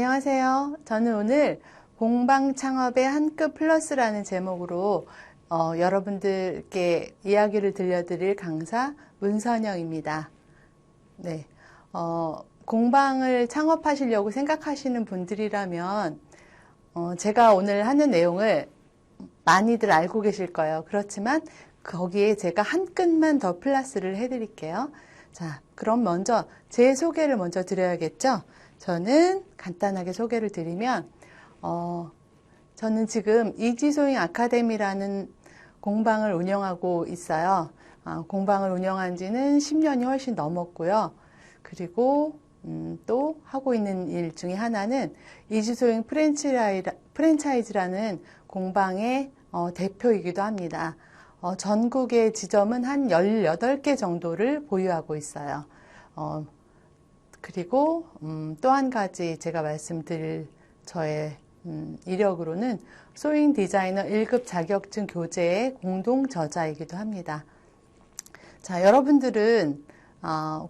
안녕하세요. 저는 오늘 공방 창업의 한 끗 플러스라는 제목으로 여러분들께 이야기를 들려드릴 강사 문선영입니다. 네, 공방을 창업하시려고 생각하시는 분들이라면 제가 오늘 하는 내용을 많이들 알고 계실 거예요. 그렇지만 거기에 제가 한 끗만 더 플러스를 해드릴게요. 자, 그럼 먼저 제 소개를 먼저 드려야겠죠? 저는 간단하게 소개를 드리면 저는 지금 이지소잉 아카데미라는 공방을 운영하고 있어요. 공방을 운영한 지는 10년이 훨씬 넘었고요. 그리고 또 하고 있는 일 중에 하나는 이지소잉 프랜차이즈라는 공방의 대표이기도 합니다. 전국의 지점은 한 18개 정도를 보유하고 있어요. 그리고 또 한 가지 제가 말씀드릴 저의 이력으로는 소잉 디자이너 1급 자격증 교재의 공동 저자이기도 합니다. 자, 여러분들은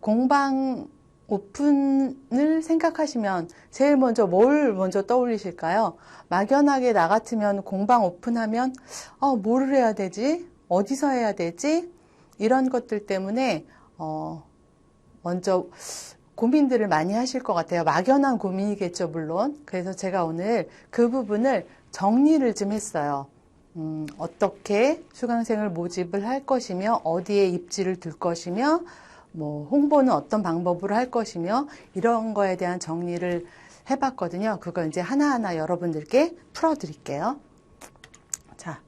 공방 오픈을 생각하시면 제일 먼저 뭘 먼저 떠올리실까요? 막연하게 나 같으면 공방 오픈하면 뭐를 해야 되지? 어디서 해야 되지? 이런 것들 때문에 먼저 고민들을 많이 하실 것 같아요. 막연한 고민이겠죠, 물론. 그래서 제가 오늘 그 부분을 정리를 좀 했어요. 어떻게 수강생을 모집을 할 것이며, 어디에 입지를 둘 것이며, 뭐 홍보는 어떤 방법으로 할 것이며, 이런 거에 대한 정리를 해봤거든요. 그걸 이제 하나하나 여러분들께 풀어드릴게요. 자,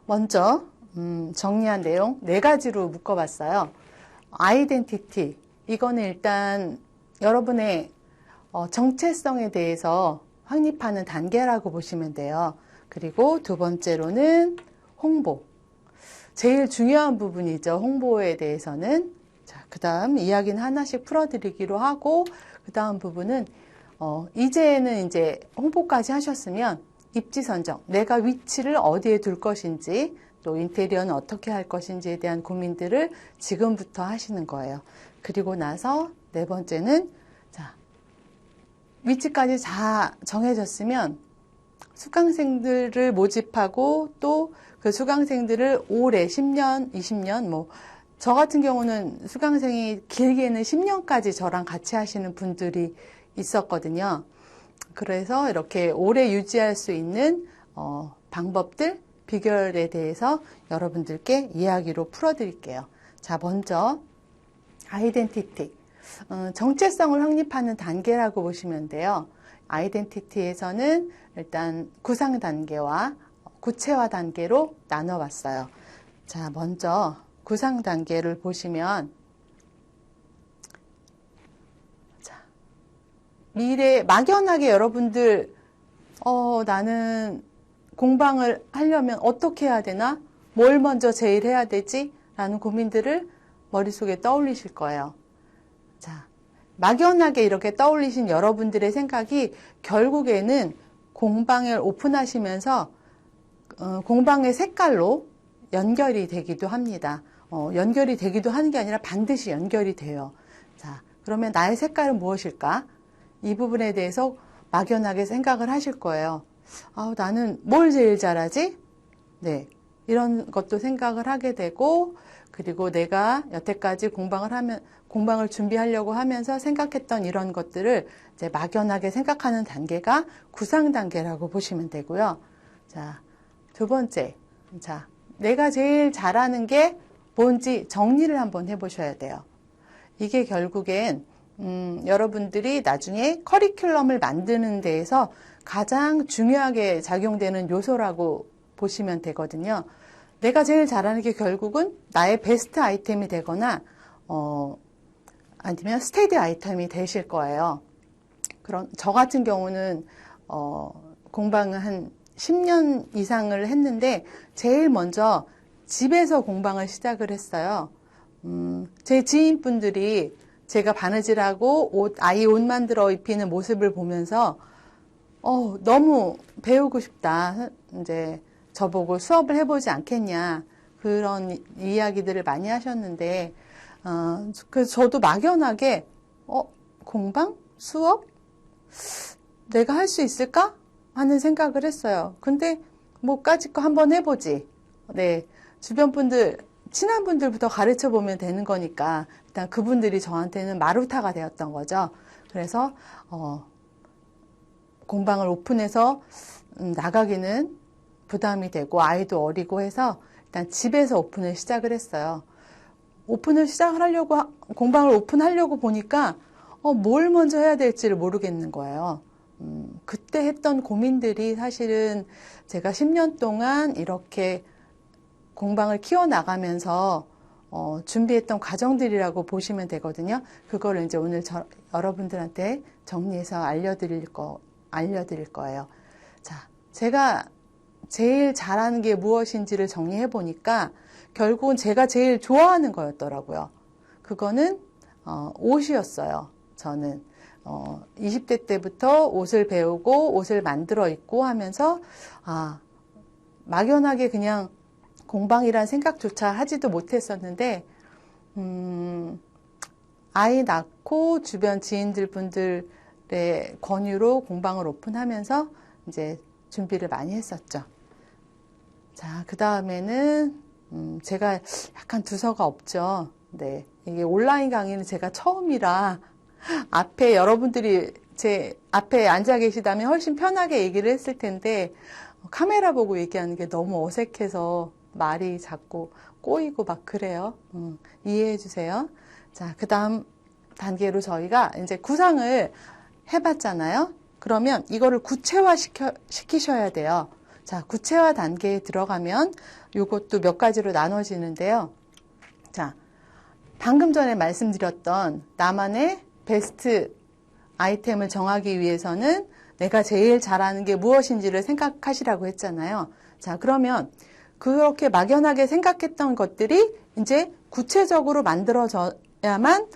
먼저 정리한 내용 4가지로 묶어봤어요. 아이덴티티. 이거는 일단 여러분의 정체성에 대해서 확립하는 단계라고 보시면 돼요. 그리고 두 번째로는 홍보. 제일 중요한 부분이죠. 홍보에 대해서는. 자, 그 다음 이야기는 하나씩 풀어드리기로 하고, 그 다음 부분은 이제는 이제 홍보까지 하셨으면 입지 선정, 내가 위치를 어디에 둘 것인지, 또 인테리어는 어떻게 할 것인지에 대한 고민들을 지금부터 하시는 거예요. 그리고 나서 4번째는 자, 위치까지 다 정해졌으면 수강생들을 모집하고 또 그 수강생들을 오래 10년, 20년 저 같은 경우는 수강생이 길게는 10년까지 저랑 같이 하시는 분들이 있었거든요. 그래서 이렇게 오래 유지할 수 있는 방법들, 비결에 대해서 여러분들께 이야기로 풀어드릴게요. 자, 먼저 아이덴티티, 정체성을 확립하는 단계라고 보시면 돼요. 아이덴티티에서는 일단 구상 단계와 구체화 단계로 나눠봤어요. 자, 먼저 구상 단계를 보시면 자, 미래 막연하게 여러분들 나는 공방을 하려면 어떻게 해야 되나? 뭘 먼저 제일 해야 되지? 라는 고민들을 머릿속에 떠올리실 거예요. 자, 막연하게 이렇게 떠올리신 여러분들의 생각이 결국에는 공방을 오픈하시면서 공방의 색깔로 연결이 되기도 합니다. 연결이 되기도 하는 게 아니라 반드시 연결이 돼요. 자, 그러면 나의 색깔은 무엇일까? 이 부분에 대해서 막연하게 생각을 하실 거예요. 나는 뭘 제일 잘하지? 네, 이런 것도 생각을 하게 되고, 그리고 내가 여태까지 공방을 준비하려고 하면서 생각했던 이런 것들을 이제 막연하게 생각하는 단계가 구상 단계라고 보시면 되고요. 자, 두 번째. 자, 내가 제일 잘하는 게 뭔지 정리를 한번 해보셔야 돼요. 이게 결국엔, 여러분들이 나중에 커리큘럼을 만드는 데에서 가장 중요하게 작용되는 요소라고 보시면 되거든요. 내가 제일 잘하는 게 결국은 나의 베스트 아이템이 되거나 아니면 스테디 아이템이 되실 거예요. 그럼 저 같은 경우는 공방을 한 10년 이상을 했는데 제일 먼저 집에서 공방을 시작을 했어요. 제 지인분들이 제가 바느질하고 아이 옷 만들어 입히는 모습을 보면서 너무 배우고 싶다. 이제 저보고 수업을 해보지 않겠냐. 그런 이야기들을 많이 하셨는데, 그래서 저도 막연하게, 공방? 수업? 내가 할 수 있을까? 하는 생각을 했어요. 근데 뭐까짓 거 한번 해보지. 네, 주변 분들, 친한 분들부터 가르쳐 보면 되는 거니까 일단 그분들이 저한테는 마루타가 되었던 거죠. 그래서 공방을 오픈해서 나가기는 부담이 되고 아이도 어리고 해서 일단 집에서 오픈을 시작을 했어요. 오픈을 시작을 하려고 공방을 오픈하려고 보니까 뭘 먼저 해야 될지를 모르겠는 거예요. 그때 했던 고민들이 사실은 제가 10년 동안 이렇게 공방을 키워나가면서 준비했던 과정들이라고 보시면 되거든요. 그거를 이제 오늘 여러분들한테 정리해서 알려드릴 거예요. 자, 제가 제일 잘하는 게 무엇인지를 정리해 보니까 결국은 제가 제일 좋아하는 거였더라고요. 그거는 옷이었어요. 저는 20대 때부터 옷을 배우고 옷을 만들어 입고 하면서 막연하게 그냥 공방이란 생각조차 하지도 못했었는데 아이 낳고 주변 지인들 분들의 권유로 공방을 오픈하면서 이제 준비를 많이 했었죠. 자, 그 다음에는 제가 약간 두서가 없죠. 네, 이게 온라인 강의는 제가 처음이라 앞에 여러분들이 제 앞에 앉아 계시다면 훨씬 편하게 얘기를 했을 텐데 카메라 보고 얘기하는 게 너무 어색해서 말이 자꾸 꼬이고 막 그래요. 이해해 주세요. 자, 그 다음 단계로 저희가 이제 구상을 해봤잖아요. 그러면 이거를 구체화 시키셔야 돼요. 자, 구체화 단계에 들어가면 이것도 몇 가지로 나눠지는데요. 자, 방금 전에 말씀드렸던 나만의 베스트 아이템을 정하기 위해서는 내가 제일 잘하는 게 무엇인지를 생각하시라고 했잖아요. 자, 그러면 그렇게 막연하게 생각했던 것들이 이제 구체적으로 만들어져야만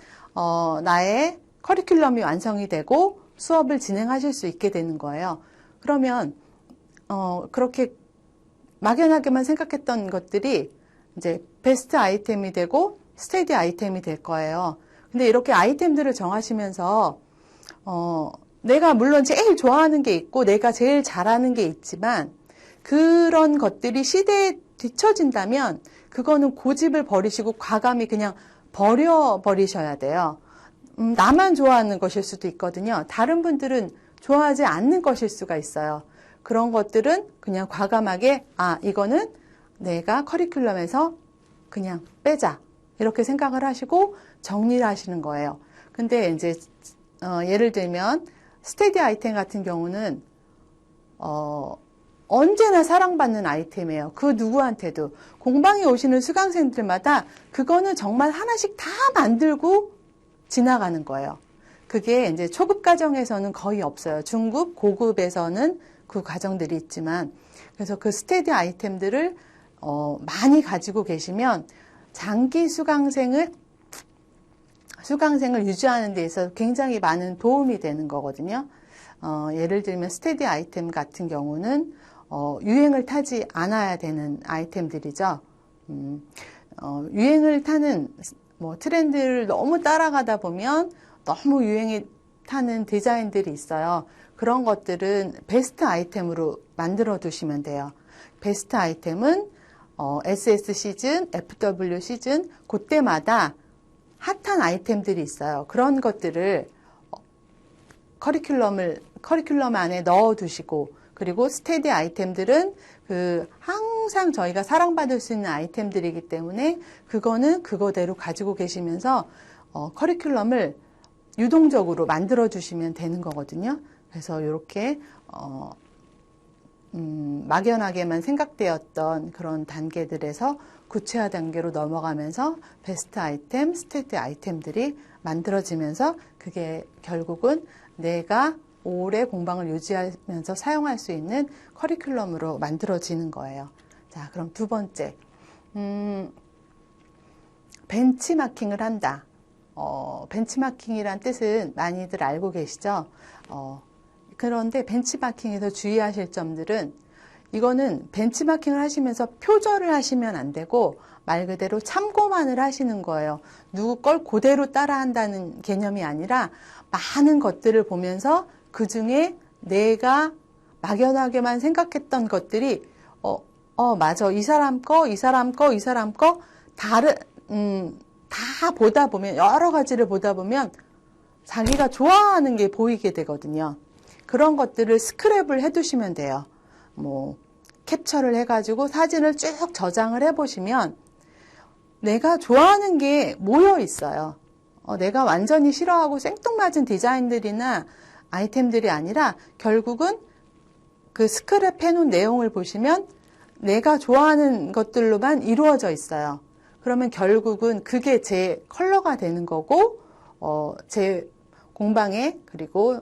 나의 커리큘럼이 완성이 되고 수업을 진행하실 수 있게 되는 거예요. 그러면 그렇게 막연하게만 생각했던 것들이 이제 베스트 아이템이 되고 스테디 아이템이 될 거예요. 근데 이렇게 아이템들을 정하시면서 내가 물론 제일 좋아하는 게 있고 내가 제일 잘하는 게 있지만 그런 것들이 시대에 뒤처진다면 그거는 고집을 버리시고 과감히 그냥 버려버리셔야 돼요. 나만 좋아하는 것일 수도 있거든요. 다른 분들은 좋아하지 않는 것일 수가 있어요. 그런 것들은 그냥 과감하게 이거는 내가 커리큘럼에서 그냥 빼자 이렇게 생각을 하시고 정리를 하시는 거예요. 근데 이제 예를 들면 스테디 아이템 같은 경우는 언제나 사랑받는 아이템이에요. 그 누구한테도. 공방에 오시는 수강생들마다 그거는 정말 하나씩 다 만들고 지나가는 거예요. 그게 이제 초급 과정에서는 거의 없어요. 중급, 고급에서는 그 과정들이 있지만 그래서 그 스테디 아이템들을 많이 가지고 계시면 장기 수강생을 유지하는 데 있어서 굉장히 많은 도움이 되는 거거든요. 예를 들면 스테디 아이템 같은 경우는 유행을 타지 않아야 되는 아이템들이죠. 유행을 타는 트렌드를 너무 따라가다 보면 너무 유행이 타는 디자인들이 있어요. 그런 것들은 베스트 아이템으로 만들어 두시면 돼요. 베스트 아이템은 SS 시즌, FW 시즌 그때마다 핫한 아이템들이 있어요. 그런 것들을 커리큘럼 안에 넣어 두시고 그리고 스테디 아이템들은 항상 저희가 사랑받을 수 있는 아이템들이기 때문에 그거는 그거대로 가지고 계시면서 커리큘럼을 유동적으로 만들어 주시면 되는 거거든요. 그래서 이렇게 막연하게만 생각되었던 그런 단계들에서 구체화 단계로 넘어가면서 베스트 아이템, 스테디 아이템들이 만들어지면서 그게 결국은 내가 오래 공방을 유지하면서 사용할 수 있는 커리큘럼으로 만들어지는 거예요. 자, 그럼 두 번째, 벤치마킹을 한다. 벤치마킹이란 뜻은 많이들 알고 계시죠? 그런데 벤치마킹에서 주의하실 점들은 이거는 벤치마킹을 하시면서 표절을 하시면 안 되고 말 그대로 참고만을 하시는 거예요. 누구 걸 그대로 따라한다는 개념이 아니라 많은 것들을 보면서 그 중에 내가 막연하게만 생각했던 것들이 맞아. 이 사람 거, 이 사람 거, 이 사람 거 다 보다 보면, 여러 가지를 보다 보면 자기가 좋아하는 게 보이게 되거든요. 그런 것들을 스크랩을 해두시면 돼요. 캡처를 해가지고 사진을 쭉 저장을 해보시면 내가 좋아하는 게 모여 있어요. 내가 완전히 싫어하고 생뚱맞은 디자인들이나 아이템들이 아니라 결국은 그 스크랩 해놓은 내용을 보시면 내가 좋아하는 것들로만 이루어져 있어요. 그러면 결국은 그게 제 컬러가 되는 거고, 제 공방에 그리고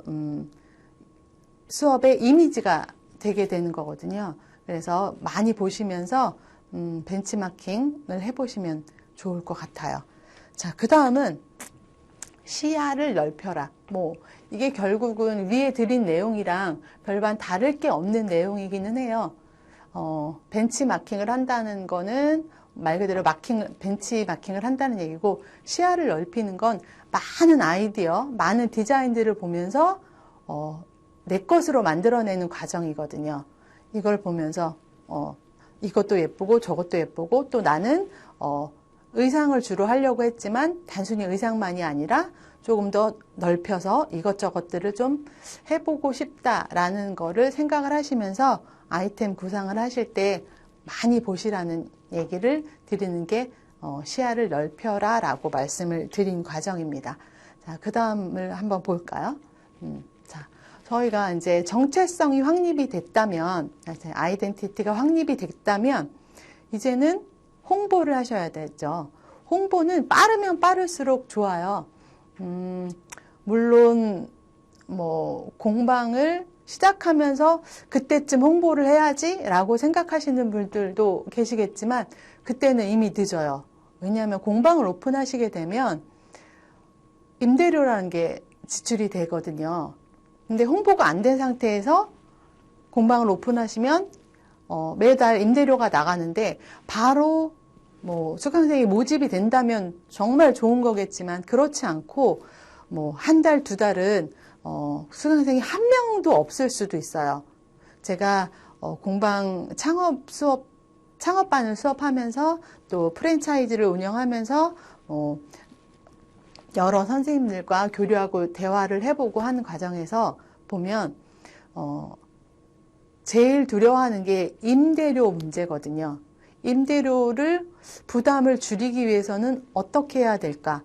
수업의 이미지가 되게 되는 거거든요. 그래서 많이 보시면서 벤치마킹을 해보시면 좋을 것 같아요. 자, 그 다음은 시야를 넓혀라. 이게 결국은 위에 드린 내용이랑 별반 다를 게 없는 내용이기는 해요. 벤치마킹을 한다는 거는 말 그대로 벤치마킹을 한다는 얘기고, 시야를 넓히는 건 많은 아이디어, 많은 디자인들을 보면서 내 것으로 만들어내는 과정이거든요. 이걸 보면서 이것도 예쁘고 저것도 예쁘고, 또 나는 의상을 주로 하려고 했지만 단순히 의상만이 아니라 조금 더 넓혀서 이것저것들을 좀 해보고 싶다라는 거를 생각을 하시면서 아이템 구상을 하실 때 많이 보시라는 얘기를 드리는 게 시야를 넓혀라 라고 말씀을 드린 과정입니다. 자, 그 다음을 한번 볼까요? 자, 저희가 이제 정체성이 확립이 됐다면, 아이덴티티가 확립이 됐다면, 이제는 홍보를 하셔야 되죠. 홍보는 빠르면 빠를수록 좋아요. 물론, 공방을 시작하면서 그때쯤 홍보를 해야지 라고 생각하시는 분들도 계시겠지만, 그때는 이미 늦어요. 왜냐하면 공방을 오픈하시게 되면 임대료라는 게 지출이 되거든요. 근데 홍보가 안 된 상태에서 공방을 오픈하시면 매달 임대료가 나가는데, 바로 수강생이 모집이 된다면 정말 좋은 거겠지만, 그렇지 않고 한 달, 두 달은 수강생이 한 명도 없을 수도 있어요. 제가 공방 창업반을 수업하면서 또 프랜차이즈를 운영하면서 여러 선생님들과 교류하고 대화를 해보고 하는 과정에서 보면 제일 두려워하는 게 임대료 문제거든요. 임대료를 부담을 줄이기 위해서는 어떻게 해야 될까?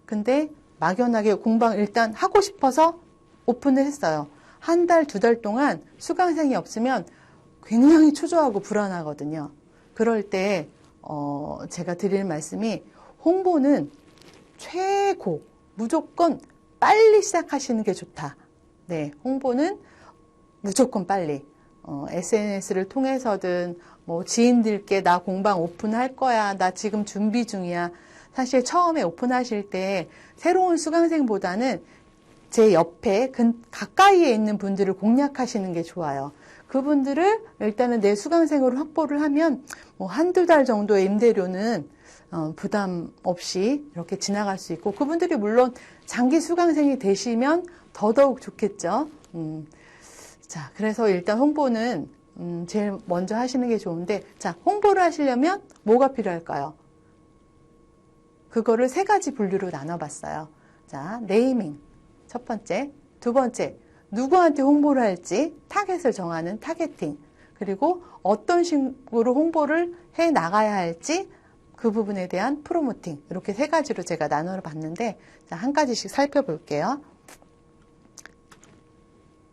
근데 막연하게 공방 일단 하고 싶어서 오픈을 했어요. 한 달, 두 달 동안 수강생이 없으면 굉장히 초조하고 불안하거든요. 그럴 때 제가 드리는 말씀이, 홍보는 최고, 무조건 빨리 시작하시는 게 좋다. 네, 홍보는 무조건 빨리. SNS를 통해서든 지인들께 나 공방 오픈할 거야, 나 지금 준비 중이야. 사실 처음에 오픈하실 때 새로운 수강생보다는 제 옆에 가까이에 있는 분들을 공략하시는 게 좋아요. 그분들을 일단은 내 수강생으로 확보를 하면 한두 달 정도의 임대료는 부담 없이 이렇게 지나갈 수 있고, 그분들이 물론 장기 수강생이 되시면 더더욱 좋겠죠. 자, 그래서 일단 홍보는 제일 먼저 하시는 게 좋은데, 자, 홍보를 하시려면 뭐가 필요할까요? 그거를 세 가지 분류로 나눠봤어요. 자, 네이밍 첫 번째, 두 번째, 누구한테 홍보를 할지 타겟을 정하는 타겟팅, 그리고 어떤 식으로 홍보를 해 나가야 할지 그 부분에 대한 프로모팅, 이렇게 세 가지로 제가 나눠 봤는데, 자, 한 가지씩 살펴볼게요.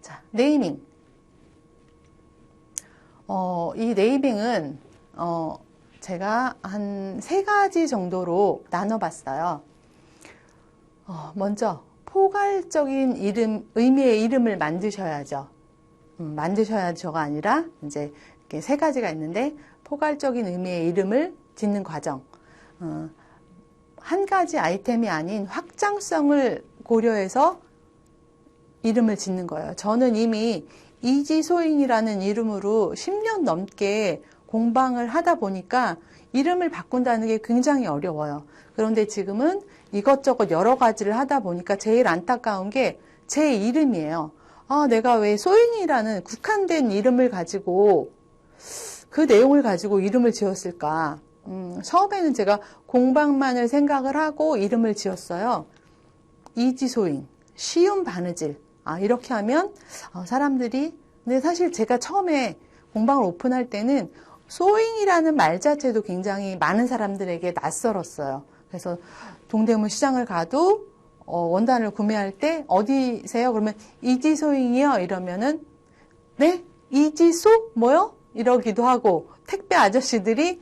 자, 네이밍. 이 네이밍은 제가 한 세 가지 정도로 나눠봤어요. 먼저 포괄적인 의미의 이름을 만드셔야죠. 만드셔야죠가 아니라 이제 이렇게 세 가지가 있는데, 포괄적인 의미의 이름을 짓는 과정. 한 가지 아이템이 아닌 확장성을 고려해서 이름을 짓는 거예요. 저는 이미 이지소잉이라는 이름으로 10년 넘게 공방을 하다 보니까 이름을 바꾼다는 게 굉장히 어려워요. 그런데 지금은 이것저것 여러 가지를 하다 보니까 제일 안타까운 게 제 이름이에요. 아, 내가 왜 소인이라는 국한된 이름을 가지고 그 내용을 가지고 이름을 지었을까? 처음에는 제가 공방만을 생각을 하고 이름을 지었어요. 이지소인, 쉬운 바느질. 아, 이렇게 하면 사람들이, 근데 사실 제가 처음에 공방을 오픈할 때는 소잉이라는 말 자체도 굉장히 많은 사람들에게 낯설었어요. 그래서 동대문 시장을 가도 원단을 구매할 때 어디세요? 그러면 이지소잉이요? 이러면은 네? 이지소? 뭐요? 이러기도 하고 택배 아저씨들이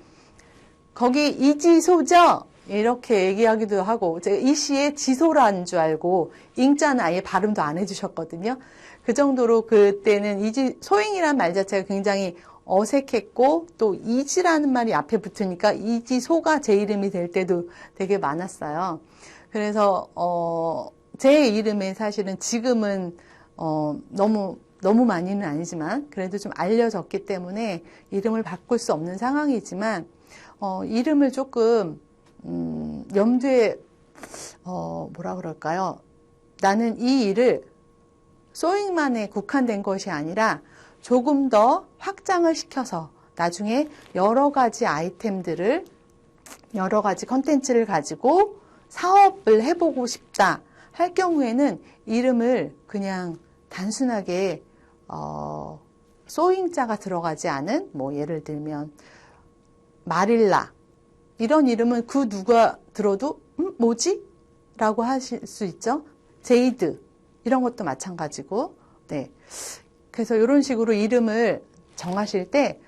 거기 이지소죠? 이렇게 얘기하기도 하고 제가 이시의 지소라는 줄 알고 잉자는 아예 발음도 안 해주셨거든요. 그 정도로 그때는 소잉이라는 말 자체가 굉장히 어색했고 또 이지라는 말이 앞에 붙으니까 이지소가 제 이름이 될 때도 되게 많았어요. 그래서 제 이름에 사실은 지금은 너무 많이는 아니지만 그래도 좀 알려졌기 때문에 이름을 바꿀 수 없는 상황이지만 이름을 조금 염두에 뭐라 그럴까요? 나는 이 일을 소잉만에 국한된 것이 아니라 조금 더 확장을 시켜서 나중에 여러 가지 아이템들을 여러 가지 컨텐츠를 가지고 사업을 해보고 싶다 할 경우에는 이름을 그냥 단순하게 소잉자가 들어가지 않은 뭐 예를 들면 마릴라 이런 이름은 그 누가 들어도 뭐지? 라고 하실 수 있죠. 제이드 이런 것도 마찬가지고 네. 그래서 이런 식으로 이름을 정하실 때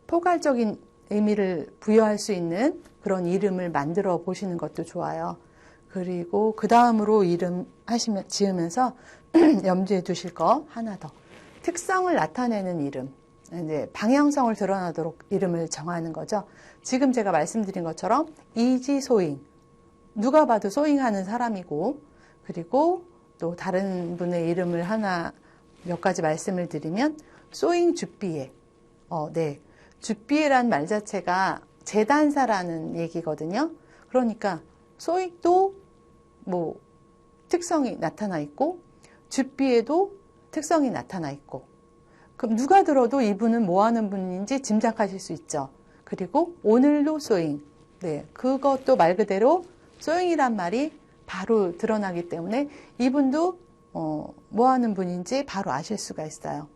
포괄적인 의미를 부여할 수 있는 그런 이름을 만들어 보시는 것도 좋아요. 그리고 그 다음으로 이름 지으면서 염두에 두실 거 하나 더. 특성을 나타내는 이름. 이제 방향성을 드러나도록 이름을 정하는 거죠. 지금 제가 말씀드린 것처럼 이지소잉. 누가 봐도 소잉하는 사람이고 그리고 또 다른 분의 이름을 하나 몇 가지 말씀을 드리면 소잉 주삐에. 네. 주삐에라는 말 자체가 재단사라는 얘기거든요. 그러니까 소익도 뭐 특성이 나타나 있고 주삐에도 특성이 나타나 있고 그럼 누가 들어도 이분은 뭐 하는 분인지 짐작하실 수 있죠. 그리고 오늘도 소잉. 네, 그것도 말 그대로 소잉이란 말이 바로 드러나기 때문에 이분도 뭐 하는 분인지 바로 아실 수가 있어요.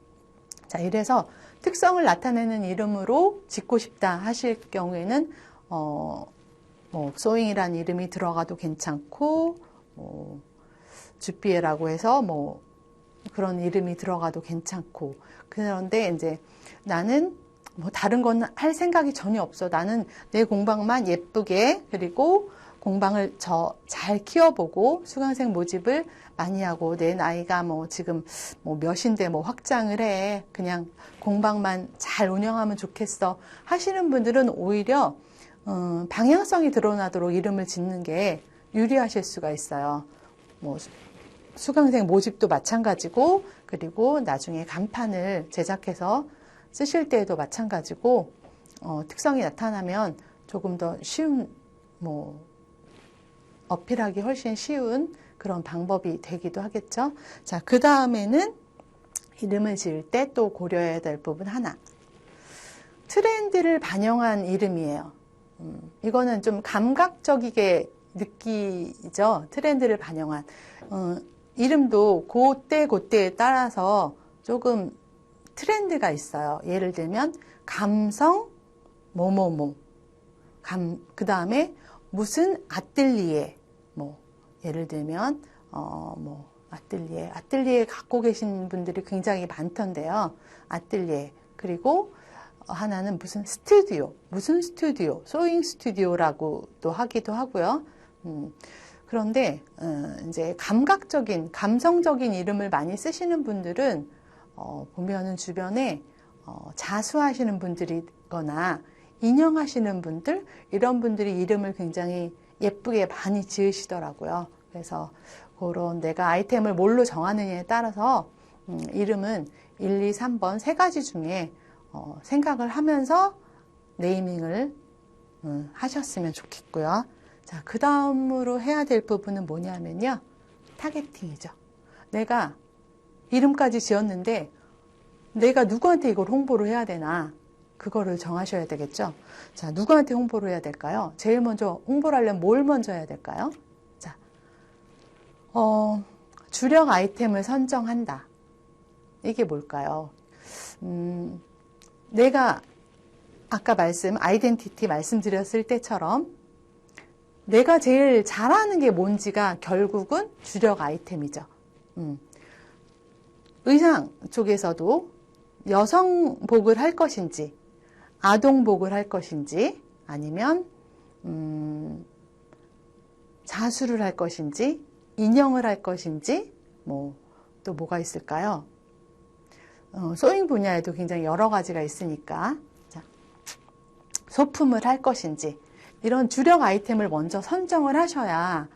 자, 이래서 특성을 나타내는 이름으로 짓고 싶다 하실 경우에는 뭐 소잉이라는 이름이 들어가도 괜찮고 주삐에라고 해서 뭐 그런 이름이 들어가도 괜찮고 그런데 이제 나는 뭐 다른 건 할 생각이 전혀 없어. 나는 내 공방만 예쁘게 그리고 공방을 잘 키워보고 수강생 모집을 많이 하고 내 나이가 뭐 지금 뭐 몇인데 뭐 확장을 해. 그냥 공방만 잘 운영하면 좋겠어. 하시는 분들은 오히려 방향성이 드러나도록 이름을 짓는 게 유리하실 수가 있어요. 뭐 수강생 모집도 마찬가지고 그리고 나중에 간판을 제작해서 쓰실 때에도 마찬가지고 특성이 나타나면 조금 더 쉬운 뭐 어필하기 훨씬 쉬운 그런 방법이 되기도 하겠죠. 자, 그 다음에는 이름을 지을 때 또 고려해야 될 부분 하나. 트렌드를 반영한 이름이에요. 이거는 좀 감각적이게 느끼죠. 트렌드를 반영한. 이름도 그때에 따라서 조금 트렌드가 있어요. 예를 들면 감성 뭐뭐뭐 그 다음에 무슨 아뜰리에 뭐 예를 들면 뭐 아뜰리에 갖고 계신 분들이 굉장히 많던데요. 아뜰리에 그리고 하나는 무슨 스튜디오 소잉 스튜디오라고도 하기도 하고요. 그런데 이제 감성적인 이름을 많이 쓰시는 분들은 보면은 주변에 자수하시는 분들이거나 인형하시는 분들 이런 분들이 이름을 굉장히 예쁘게 많이 지으시더라고요. 그래서 그런 내가 아이템을 뭘로 정하느냐에 따라서 이름은 1, 2, 3번 세 가지 중에 생각을 하면서 네이밍을 하셨으면 좋겠고요. 자, 그 다음으로 해야 될 부분은 뭐냐면요. 타겟팅이죠. 내가 이름까지 지었는데 내가 누구한테 이걸 홍보를 해야 되나? 그거를 정하셔야 되겠죠. 자, 누구한테 홍보를 해야 될까요? 제일 먼저 홍보를 하려면 뭘 먼저 해야 될까요? 자, 주력 아이템을 선정한다. 이게 뭘까요? 내가 아까 아이덴티티 말씀드렸을 때처럼 내가 제일 잘하는 게 뭔지가 결국은 주력 아이템이죠. 의상 쪽에서도 여성복을 할 것인지, 아동복을 할 것인지, 아니면 자수를 할 것인지, 인형을 할 것인지, 또 뭐가 있을까요? 소잉 분야에도 굉장히 여러 가지가 있으니까, 자, 소품을 할 것인지, 이런 주력 아이템을 먼저 선정을 하셔야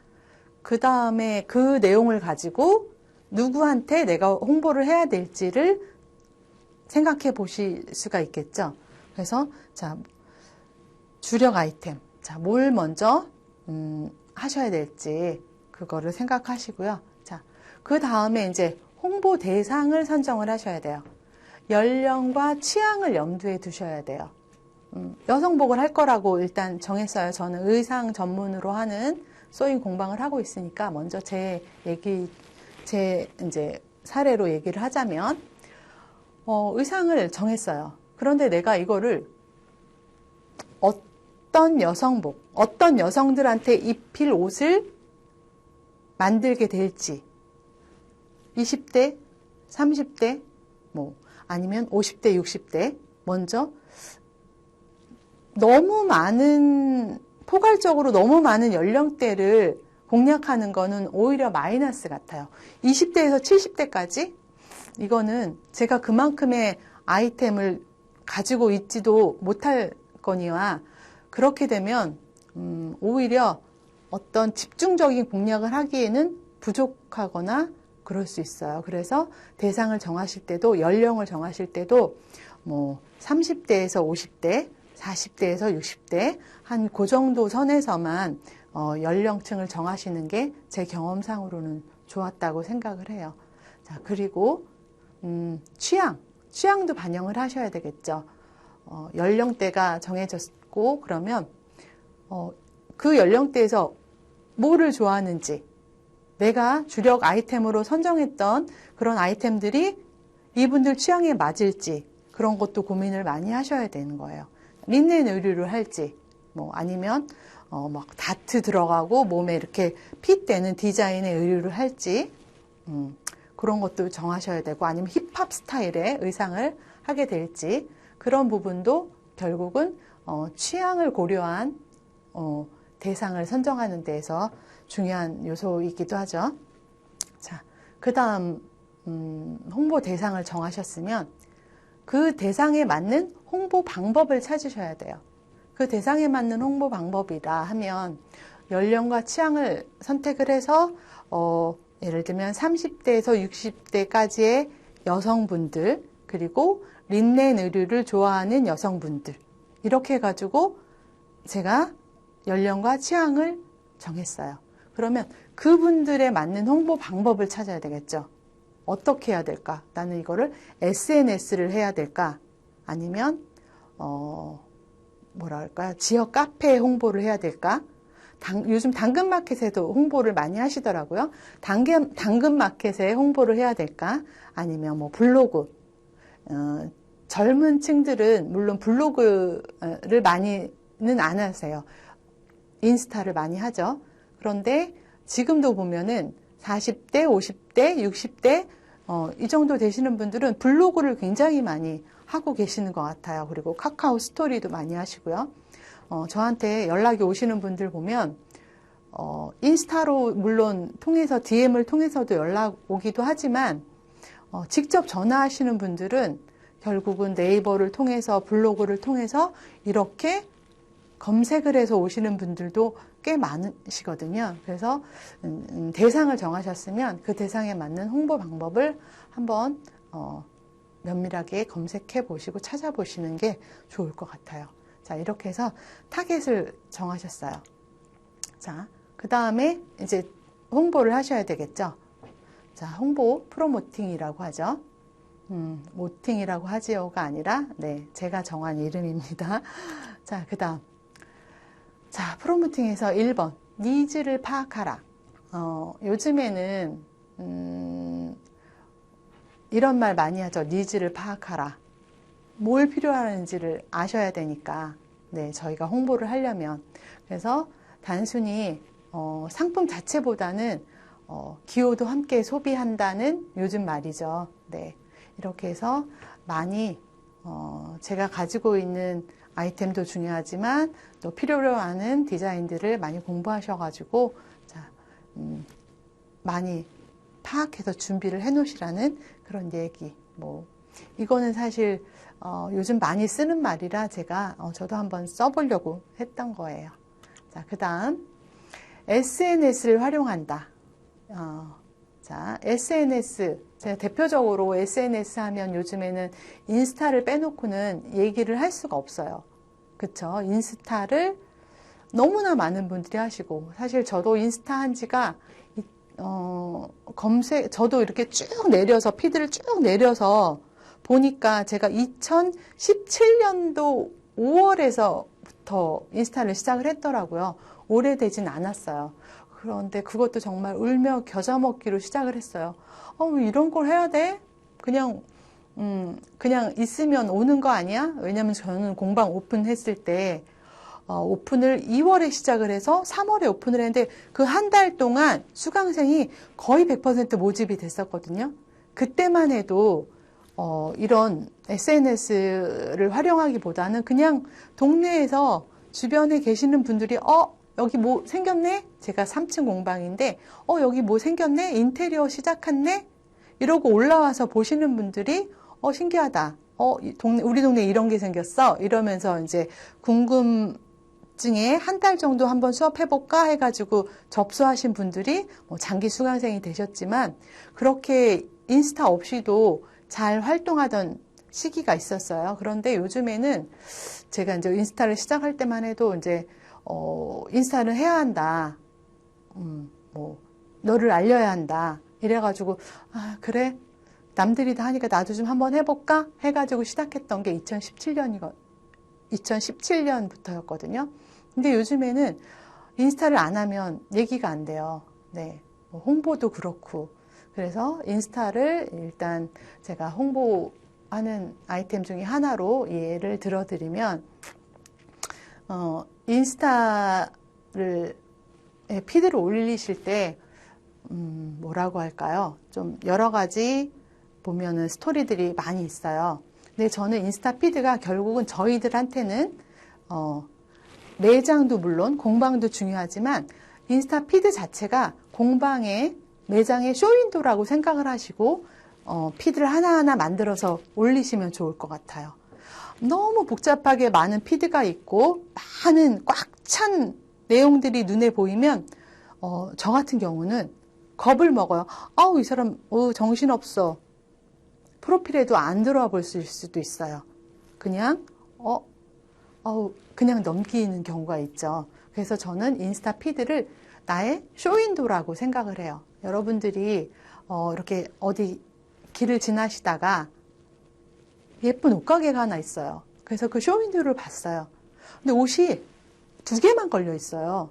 그 다음에 그 내용을 가지고 누구한테 내가 홍보를 해야 될지를 생각해 보실 수가 있겠죠. 그래서 자, 주력 아이템, 자, 뭘 먼저 하셔야 될지 그거를 생각하시고요. 자, 그 다음에 이제 홍보 대상을 선정을 하셔야 돼요. 연령과 취향을 염두에 두셔야 돼요. 여성복을 할 거라고 일단 정했어요. 저는 의상 전문으로 하는 소잉 공방을 하고 있으니까 먼저 제 이제 사례로 얘기를 하자면, 의상을 정했어요. 그런데 내가 이거를 어떤 여성들한테 입힐 옷을 만들게 될지, 20대, 30대, 아니면 50대, 60대, 먼저 포괄적으로 너무 많은 연령대를 공략하는 거는 오히려 마이너스 같아요. 20대에서 70대까지? 이거는 제가 그만큼의 아이템을 가지고 있지도 못할 거니와, 그렇게 되면 오히려 어떤 집중적인 공략을 하기에는 부족하거나 그럴 수 있어요. 그래서 대상을 정하실 때도, 연령을 정하실 때도 30대에서 50대, 40대에서 60대 한 그 정도 선에서만 연령층을 정하시는 게 제 경험상으로는 좋았다고 생각을 해요. 자, 그리고 취향도 반영을 하셔야 되겠죠. 연령대가 정해졌고, 그러면 그 연령대에서 뭐를 좋아하는지, 내가 주력 아이템으로 선정했던 그런 아이템들이 이분들 취향에 맞을지, 그런 것도 고민을 많이 하셔야 되는 거예요. 린넨 의류를 할지, 아니면 막 다트 들어가고 몸에 이렇게 핏되는 디자인의 의류를 할지, 그런 것도 정하셔야 되고, 아니면 힙합 스타일의 의상을 하게 될지, 그런 부분도 결국은 취향을 고려한 대상을 선정하는 데에서 중요한 요소이기도 하죠. 자, 그 다음 홍보 대상을 정하셨으면 그 대상에 맞는 홍보 방법을 찾으셔야 돼요. 그 대상에 맞는 홍보 방법이라 하면 연령과 취향을 선택을 해서 예를 들면 30대에서 60대까지의 여성분들, 그리고 린넨 의류를 좋아하는 여성분들, 이렇게 해가지고 제가 연령과 취향을 정했어요. 그러면 그분들에 맞는 홍보 방법을 찾아야 되겠죠. 어떻게 해야 될까? 나는 이거를 SNS를 해야 될까? 아니면 지역 카페에 홍보를 해야 될까? 요즘 당근마켓에도 홍보를 많이 하시더라고요. 당근마켓에 홍보를 해야 될까? 아니면 블로그. 젊은 층들은 물론 블로그를 많이는 안 하세요. 인스타를 많이 하죠. 그런데 지금도 보면은 40대, 50대, 60대 이 정도 되시는 분들은 블로그를 굉장히 많이 하고 계시는 것 같아요. 그리고 카카오 스토리도 많이 하시고요. 저한테 연락이 오시는 분들 보면 인스타로 물론 통해서 DM을 통해서도 연락 오기도 하지만 직접 전화하시는 분들은 결국은 네이버를 통해서, 블로그를 통해서 이렇게 검색을 해서 오시는 분들도 꽤 많으시거든요. 그래서 대상을 정하셨으면 그 대상에 맞는 홍보 방법을 한번 면밀하게 검색해 보시고 찾아보시는 게 좋을 것 같아요. 자, 이렇게 해서 타겟을 정하셨어요. 자, 그 다음에 이제 홍보를 하셔야 되겠죠. 자, 홍보 프로모팅이라고 하죠. 모팅이라고 하지요가 아니라, 네, 제가 정한 이름입니다. 자, 그 다음. 자, 프로모팅에서 1번. 니즈를 파악하라. 요즘에는, 이런 말 많이 하죠. 니즈를 파악하라. 뭘 필요하는지를 아셔야 되니까, 네, 저희가 홍보를 하려면. 그래서 단순히, 상품 자체보다는, 기호도 함께 소비한다는 요즘 말이죠. 네. 이렇게 해서 많이 제가 가지고 있는 아이템도 중요하지만 또 필요로 하는 디자인들을 많이 공부하셔가지고 자, 많이 파악해서 준비를 해 놓으시라는 그런 얘기. 뭐 이거는 사실 요즘 많이 쓰는 말이라 제가 저도 한번 써보려고 했던 거예요. 자, 그 다음 SNS를 활용한다. 자, SNS. 제가 대표적으로 SNS 하면 요즘에는 인스타를 빼놓고는 얘기를 할 수가 없어요. 그쵸? 인스타를 너무나 많은 분들이 하시고, 사실 저도 인스타 한 지가, 저도 이렇게 쭉 내려서, 피드를 쭉 내려서 보니까 제가 2017년도 5월에서부터 인스타를 시작을 했더라고요. 오래되진 않았어요. 그런데 그것도 정말 울며 겨자 먹기로 시작을 했어요. 이런 걸 해야 돼? 그냥 있으면 오는 거 아니야? 왜냐면 저는 공방 오픈했을 때, 오픈을 2월에 시작을 해서 3월에 오픈을 했는데 그 한 달 동안 수강생이 거의 100% 모집이 됐었거든요. 그때만 해도, 이런 SNS를 활용하기보다는 그냥 동네에서 주변에 계시는 분들이, 여기 뭐 생겼네? 제가 3층 공방인데, 여기 뭐 생겼네? 인테리어 시작했네? 이러고 올라와서 보시는 분들이, 신기하다. 우리 동네 이런 게 생겼어? 이러면서 이제 궁금증에 한 달 정도 한번 수업해볼까? 해가지고 접수하신 분들이 장기 수강생이 되셨지만, 그렇게 인스타 없이도 잘 활동하던 시기가 있었어요. 그런데 요즘에는 제가 이제 인스타를 시작할 때만 해도 이제 인스타를 해야 한다. 너를 알려야 한다. 이래가지고, 그래. 남들이 다 하니까 나도 좀 한번 해볼까? 해가지고 시작했던 게 2017년부터였거든요. 근데 요즘에는 인스타를 안 하면 얘기가 안 돼요. 네. 홍보도 그렇고. 그래서 인스타를 일단 제가 홍보하는 아이템 중에 하나로 예를 들어드리면, 인스타를 피드를 올리실 때 뭐라고 할까요? 좀 여러 가지 보면은 스토리들이 많이 있어요. 근데 저는 인스타 피드가 결국은 저희들한테는 매장도 물론 공방도 중요하지만 인스타 피드 자체가 공방의 매장의 쇼윈도라고 생각을 하시고 피드를 하나하나 만들어서 올리시면 좋을 것 같아요. 너무 복잡하게 많은 피드가 있고 많은 꽉 찬 내용들이 눈에 보이면 저 같은 경우는 겁을 먹어요. 이 사람 정신없어. 프로필에도 안 들어와 볼 수도 있어요. 그냥 그냥 넘기는 경우가 있죠. 그래서 저는 인스타 피드를 나의 쇼윈도라고 생각을 해요. 여러분들이 이렇게 어디 길을 지나시다가 예쁜 옷가게가 하나 있어요. 그래서 그 쇼윈도를 봤어요. 근데 옷이 2개만 걸려 있어요.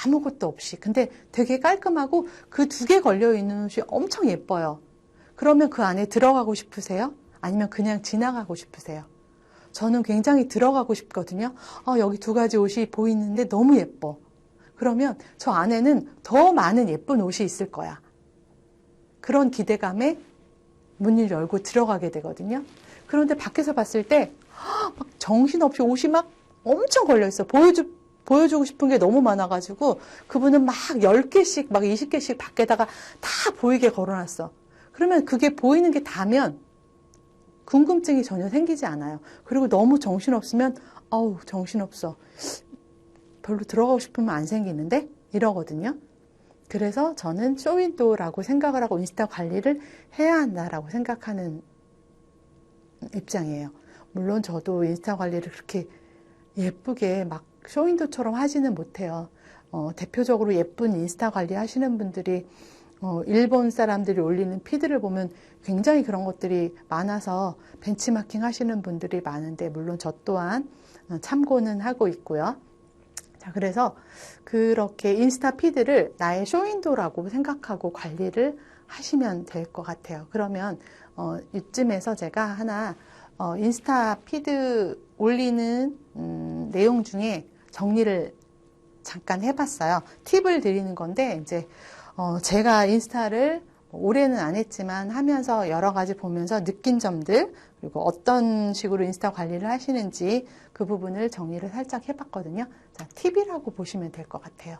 아무것도 없이. 근데 되게 깔끔하고 그 2개 걸려 있는 옷이 엄청 예뻐요. 그러면 그 안에 들어가고 싶으세요? 아니면 그냥 지나가고 싶으세요? 저는 굉장히 들어가고 싶거든요. 여기 2가지 옷이 보이는데 너무 예뻐. 그러면 저 안에는 더 많은 예쁜 옷이 있을 거야. 그런 기대감에 문을 열고 들어가게 되거든요. 그런데 밖에서 봤을 때 막 정신없이 옷이 막 엄청 걸려있어. 보여주고 싶은 게 너무 많아가지고 그분은 막 10개씩 막 20개씩 밖에다가 다 보이게 걸어놨어. 그러면 그게 보이는 게 다면 궁금증이 전혀 생기지 않아요. 그리고 너무 정신없으면 정신없어. 별로 들어가고 싶으면 안 생기는데? 이러거든요. 그래서 저는 쇼윈도라고 생각을 하고 인스타 관리를 해야 한다라고 생각하는 입장이에요. 물론 저도 인스타 관리를 그렇게 예쁘게 막 쇼윈도처럼 하지는 못해요. 대표적으로 예쁜 인스타 관리 하시는 분들이 일본 사람들이 올리는 피드를 보면 굉장히 그런 것들이 많아서 벤치마킹 하시는 분들이 많은데, 물론 저 또한 참고는 하고 있고요. 자, 그래서 그렇게 인스타 피드를 나의 쇼윈도라고 생각하고 관리를 하시면 될 것 같아요. 그러면 이쯤에서 제가 하나 인스타 피드 올리는 내용 중에 정리를 잠깐 해봤어요. 팁을 드리는 건데, 이제 제가 인스타를 올해는 안 했지만 하면서 여러 가지 보면서 느낀 점들, 그리고 어떤 식으로 인스타 관리를 하시는지 그 부분을 정리를 살짝 해봤거든요. 자, 팁이라고 보시면 될 것 같아요.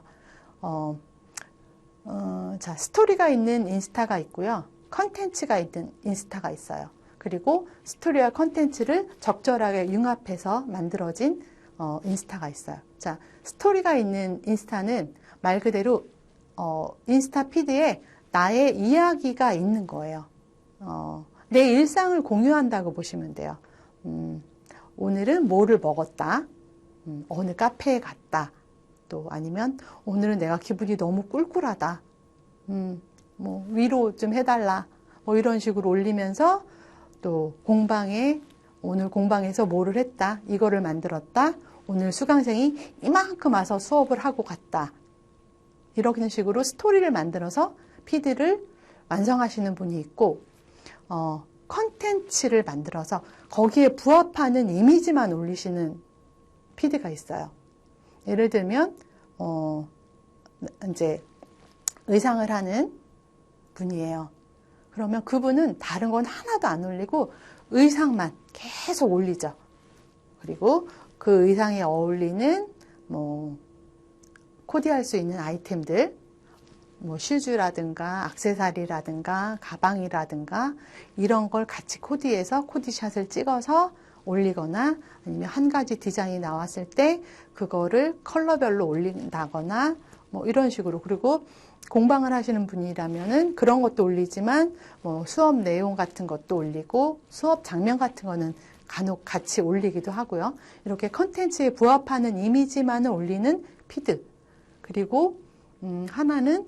자, 스토리가 있는 인스타가 있고요. 컨텐츠가 있는 인스타가 있어요. 그리고 스토리와 컨텐츠를 적절하게 융합해서 만들어진 인스타가 있어요. 자, 스토리가 있는 인스타는 말 그대로 인스타 피드에 나의 이야기가 있는 거예요. 내 일상을 공유한다고 보시면 돼요. 오늘은 뭐를 먹었다. 어느 카페에 갔다. 또 아니면 오늘은 내가 기분이 너무 꿀꿀하다. 뭐 위로 좀 해달라. 뭐 이런 식으로 올리면서 또 오늘 공방에서 뭐를 했다. 이거를 만들었다. 오늘 수강생이 이만큼 와서 수업을 하고 갔다. 이런 식으로 스토리를 만들어서 피드를 완성하시는 분이 있고, 컨텐츠를 만들어서 거기에 부합하는 이미지만 올리시는 피드가 있어요. 예를 들면, 이제 의상을 하는 분이에요. 그러면 그분은 다른 건 하나도 안 올리고 의상만 계속 올리죠. 그리고 그 의상에 어울리는 코디할 수 있는 아이템들, 슈즈라든가 액세서리라든가 가방이라든가 이런 걸 같이 코디해서 코디샷을 찍어서 올리거나, 아니면 한 가지 디자인이 나왔을 때 그거를 컬러별로 올린다거나 이런 식으로. 그리고 공방을 하시는 분이라면은 그런 것도 올리지만 수업 내용 같은 것도 올리고 수업 장면 같은 거는 간혹 같이 올리기도 하고요. 이렇게 컨텐츠에 부합하는 이미지만을 올리는 피드. 그리고 하나는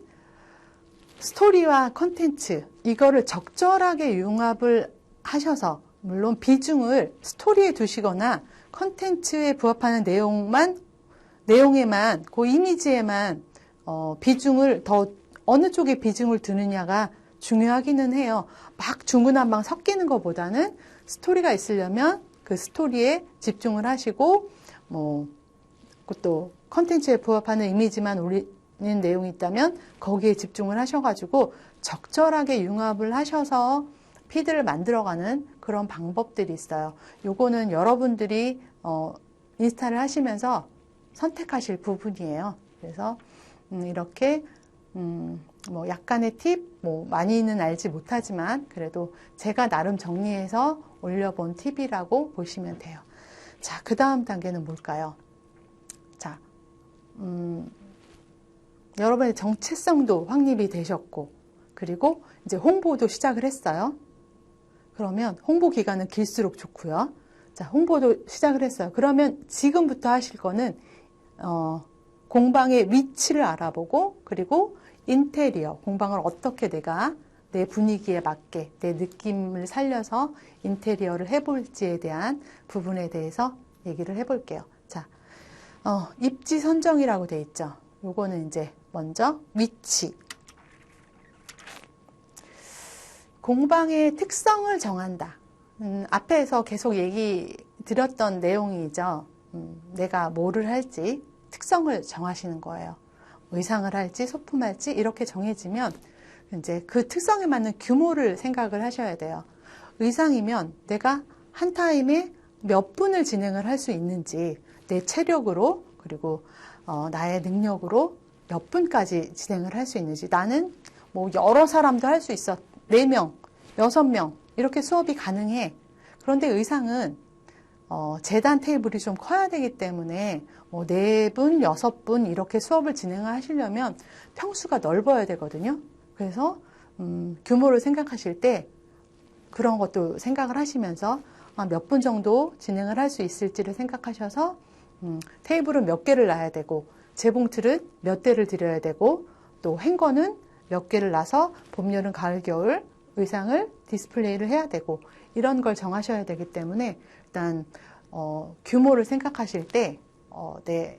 스토리와 컨텐츠, 이거를 적절하게 융합을 하셔서, 물론 비중을 스토리에 두시거나 컨텐츠에 부합하는 내용에만, 그 이미지에만 비중을 더 어느 쪽에 비중을 두느냐가 중요하기는 해요. 막 중구난방 섞이는 것보다는 스토리가 있으려면 그 스토리에 집중을 하시고, 또 컨텐츠에 부합하는 이미지만 올리는 내용이 있다면 거기에 집중을 하셔가지고 적절하게 융합을 하셔서 피드를 만들어가는 그런 방법들이 있어요. 요거는 여러분들이 인스타를 하시면서 선택하실 부분이에요. 그래서 이렇게 약간의 팁, 많이는 알지 못하지만 그래도 제가 나름 정리해서 올려본 팁이라고 보시면 돼요. 자, 그 다음 단계는 뭘까요? 자, 여러분의 정체성도 확립이 되셨고, 그리고 이제 홍보도 시작을 했어요. 그러면 홍보 기간은 길수록 좋고요. 자, 홍보도 시작을 했어요. 그러면 지금부터 하실 거는 공방의 위치를 알아보고, 그리고 인테리어, 공방을 어떻게 내가 내 분위기에 맞게 내 느낌을 살려서 인테리어를 해볼지에 대한 부분에 대해서 얘기를 해볼게요. 자, 입지 선정이라고 돼 있죠. 요거는 이제 먼저 위치. 공방의 특성을 정한다. 앞에서 계속 얘기 드렸던 내용이죠. 내가 뭐를 할지 특성을 정하시는 거예요. 의상을 할지 소품할지 이렇게 정해지면 이제 그 특성에 맞는 규모를 생각을 하셔야 돼요. 의상이면 내가 한 타임에 몇 분을 진행을 할 수 있는지, 내 체력으로 그리고 나의 능력으로 몇 분까지 진행을 할 수 있는지. 나는 여러 사람도 할 수 있어. 4명, 6명 이렇게 수업이 가능해. 그런데 의상은 재단 테이블이 좀 커야 되기 때문에 4분, 6분 이렇게 수업을 진행하시려면 평수가 넓어야 되거든요. 그래서 규모를 생각하실 때 그런 것도 생각을 하시면서 몇 분 정도 진행을 할 수 있을지를 생각하셔서 테이블은 몇 개를 놔야 되고, 재봉틀은 몇 대를 드려야 되고, 또 행거는 몇 개를 놔서 봄, 여름, 가을, 겨울 의상을 디스플레이를 해야 되고 이런 걸 정하셔야 되기 때문에 일단 규모를 생각하실 때 내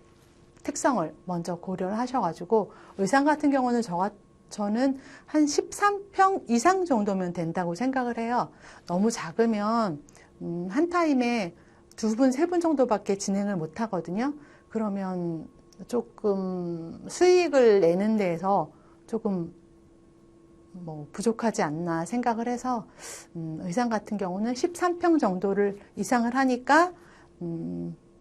특성을 먼저 고려를 하셔가지고 의상 같은 경우는 저는 한 13평 이상 정도면 된다고 생각을 해요. 너무 작으면 한 타임에 2분, 3분 정도밖에 진행을 못 하거든요. 그러면 조금 수익을 내는 데에서 조금 뭐 부족하지 않나 생각을 해서 의상 같은 경우는 13평 정도를 이상을 하니까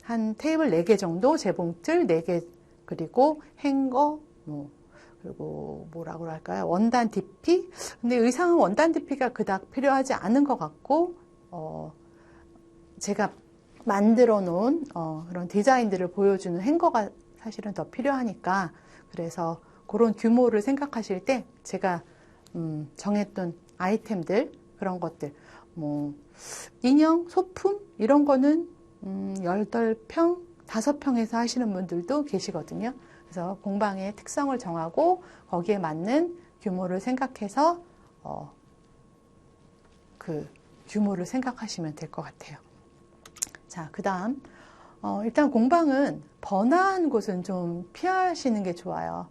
한 테이블 4개 정도, 재봉틀 4개, 그리고 행거, 그리고 뭐라고 할까요? 원단 DP? 근데 의상은 원단 DP가 그닥 필요하지 않은 것 같고, 제가 만들어 놓은 그런 디자인들을 보여주는 행거가 사실은 더 필요하니까, 그래서 그런 규모를 생각하실 때 제가 정했던 아이템들, 그런 것들, 뭐 인형, 소품 이런 거는 18평, 5평에서 하시는 분들도 계시거든요. 그래서 공방의 특성을 정하고 거기에 맞는 규모를 생각해서 그 규모를 생각하시면 될 것 같아요. 자, 그 다음 일단 공방은 번화한 곳은 좀 피하시는 게 좋아요.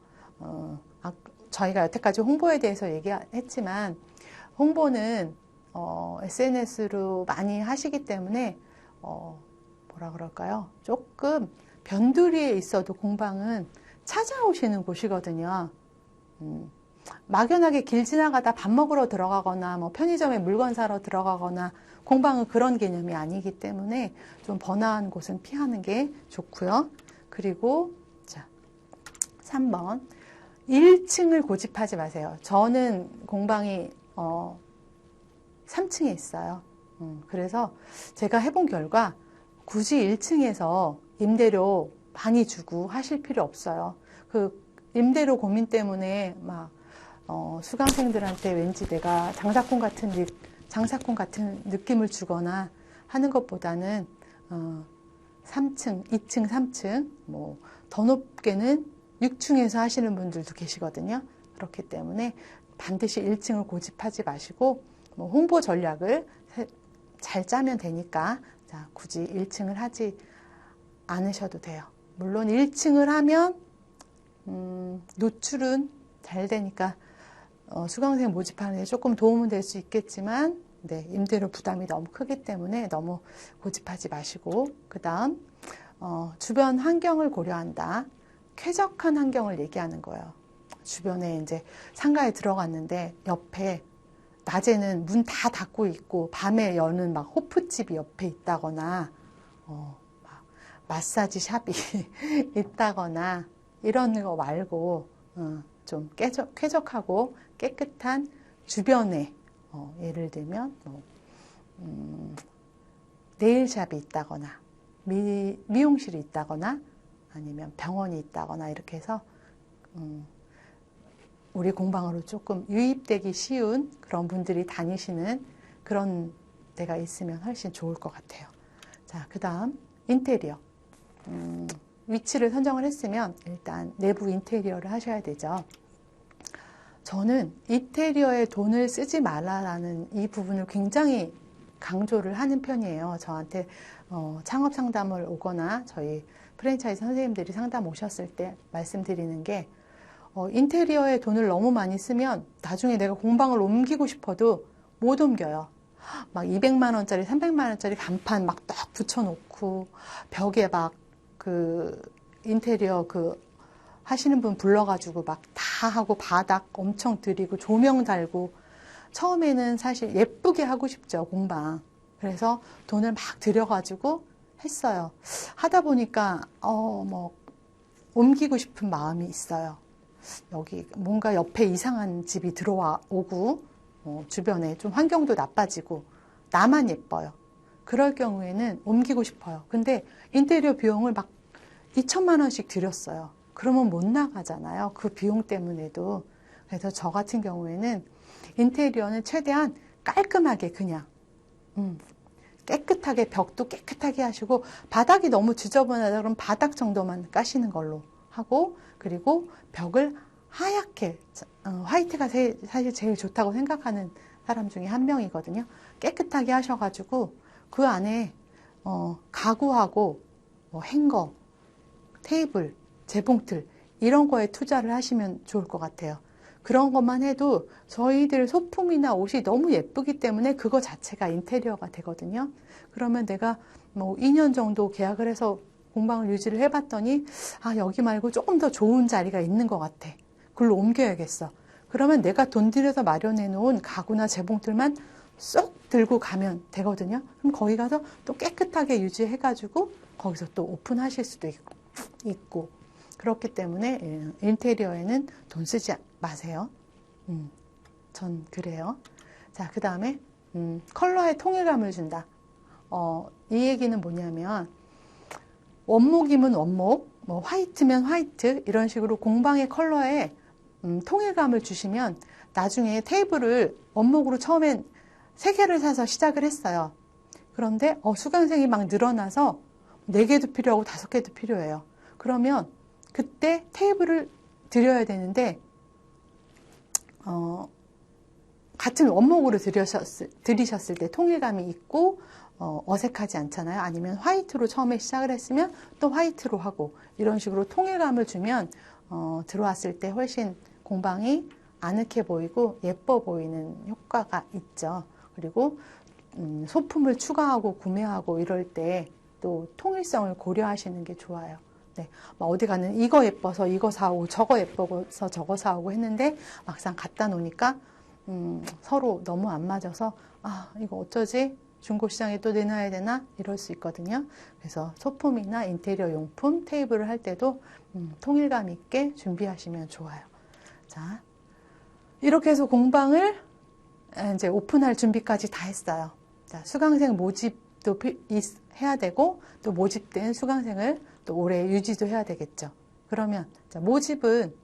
저희가 여태까지 홍보에 대해서 얘기했지만 홍보는 SNS로 많이 하시기 때문에 뭐라 그럴까요? 조금 변두리에 있어도 공방은 찾아오시는 곳이거든요. 막연하게 길 지나가다 밥 먹으러 들어가거나 뭐 편의점에 물건 사러 들어가거나 공방은 그런 개념이 아니기 때문에 좀 번화한 곳은 피하는 게 좋고요. 그리고 자, 3번 1층을 고집하지 마세요. 저는 공방이 3층에 있어요. 그래서 제가 해본 결과 굳이 1층에서 임대료 많이 주고 하실 필요 없어요. 그 임대료 고민 때문에 막 수강생들한테 왠지 내가 장사꾼 같은 느낌을 주거나 하는 것보다는 3층, 2층, 3층, 뭐 더 높게는 6층에서 하시는 분들도 계시거든요. 그렇기 때문에 반드시 1층을 고집하지 마시고 뭐 홍보 전략을 잘 짜면 되니까 자, 굳이 1층을 하지 않으셔도 돼요. 물론 1층을 하면 노출은 잘 되니까 수강생 모집하는 데 조금 도움은 될 수 있겠지만 네, 임대료 부담이 너무 크기 때문에 너무 고집하지 마시고 그 다음 주변 환경을 고려한다. 쾌적한 환경을 얘기하는 거예요. 주변에 이제 상가에 들어갔는데 옆에 낮에는 문 다 닫고 있고 밤에 여는 막 호프집이 옆에 있다거나 막 마사지 샵이 있다거나 이런 거 말고 좀 쾌적하고 깨끗한 주변에 예를 들면 네일샵이 있다거나 미용실이 있다거나 아니면 병원이 있다거나 이렇게 해서 우리 공방으로 조금 유입되기 쉬운 그런 분들이 다니시는 그런 데가 있으면 훨씬 좋을 것 같아요. 자, 그 다음 인테리어. 위치를 선정을 했으면 일단 내부 인테리어를 하셔야 되죠. 저는 인테리어에 돈을 쓰지 말라라는 이 부분을 굉장히 강조를 하는 편이에요. 저한테 창업 상담을 오거나 저희 프랜차이즈 선생님들이 상담 오셨을 때 말씀드리는 게 인테리어에 돈을 너무 많이 쓰면 나중에 내가 공방을 옮기고 싶어도 못 옮겨요. 막 200만 원짜리, 300만 원짜리 간판 막 딱 붙여놓고 벽에 막 그 인테리어 그 하시는 분 불러가지고 막 다 하고 바닥 엄청 들이고 조명 달고 처음에는 사실 예쁘게 하고 싶죠, 공방. 그래서 돈을 막 들여가지고 했어요. 하다 보니까 뭐 옮기고 싶은 마음이 있어요. 여기 뭔가 옆에 이상한 집이 들어오고 주변에 좀 환경도 나빠지고 나만 예뻐요. 그럴 경우에는 옮기고 싶어요. 근데 인테리어 비용을 막 2천만 원씩 들였어요. 그러면 못 나가잖아요. 그 비용 때문에도. 그래서 저 같은 경우에는 인테리어는 최대한 깔끔하게 그냥 깨끗하게 벽도 깨끗하게 하시고 바닥이 너무 지저분하다 그러면 바닥 정도만 까시는 걸로 하고 그리고 벽을 하얗게, 화이트가 사실 제일 좋다고 생각하는 사람 중에 한 명이거든요. 깨끗하게 하셔가지고 그 안에 가구하고 행거, 테이블, 재봉틀 이런 거에 투자를 하시면 좋을 것 같아요. 그런 것만 해도 저희들 소품이나 옷이 너무 예쁘기 때문에 그거 자체가 인테리어가 되거든요. 그러면 내가 뭐 2년 정도 계약을 해서 공방을 유지를 해봤더니 아, 여기 말고 조금 더 좋은 자리가 있는 것 같아. 그걸로 옮겨야겠어. 그러면 내가 돈 들여서 마련해 놓은 가구나 재봉틀만 쏙 들고 가면 되거든요. 그럼 거기 가서 또 깨끗하게 유지해가지고 거기서 또 오픈하실 수도 있고 그렇기 때문에 인테리어에는 돈 쓰지 마세요. 전 그래요. 자, 그 다음에 컬러에 통일감을 준다. 이 얘기는 뭐냐면 원목이면 원목, 뭐 화이트면 화이트 이런 식으로 공방의 컬러에 통일감을 주시면 나중에 테이블을 원목으로 처음엔 3개를 사서 시작을 했어요. 그런데 수강생이 막 늘어나서 4개도 필요하고 5개도 필요해요. 그러면 그때 테이블을 드려야 되는데 같은 원목으로 들이셨을 때 통일감이 있고 어색하지 않잖아요. 아니면 화이트로 처음에 시작을 했으면 또 화이트로 하고 이런 식으로 통일감을 주면 들어왔을 때 훨씬 공방이 아늑해 보이고 예뻐 보이는 효과가 있죠. 그리고 소품을 추가하고 구매하고 이럴 때 또 통일성을 고려하시는 게 좋아요. 네, 어디 가는 이거 예뻐서 이거 사오고 저거 예뻐서 저거 사오고 했는데 막상 갖다 놓으니까 서로 너무 안 맞아서 아, 이거 어쩌지? 중고시장에 또 내놔야 되나? 이럴 수 있거든요. 그래서 소품이나 인테리어 용품, 테이블을 할 때도 통일감 있게 준비하시면 좋아요. 자, 이렇게 해서 공방을 이제 오픈할 준비까지 다 했어요. 자, 수강생 모집도 해야 되고 또 모집된 수강생을 또 오래 유지도 해야 되겠죠. 그러면 자, 모집은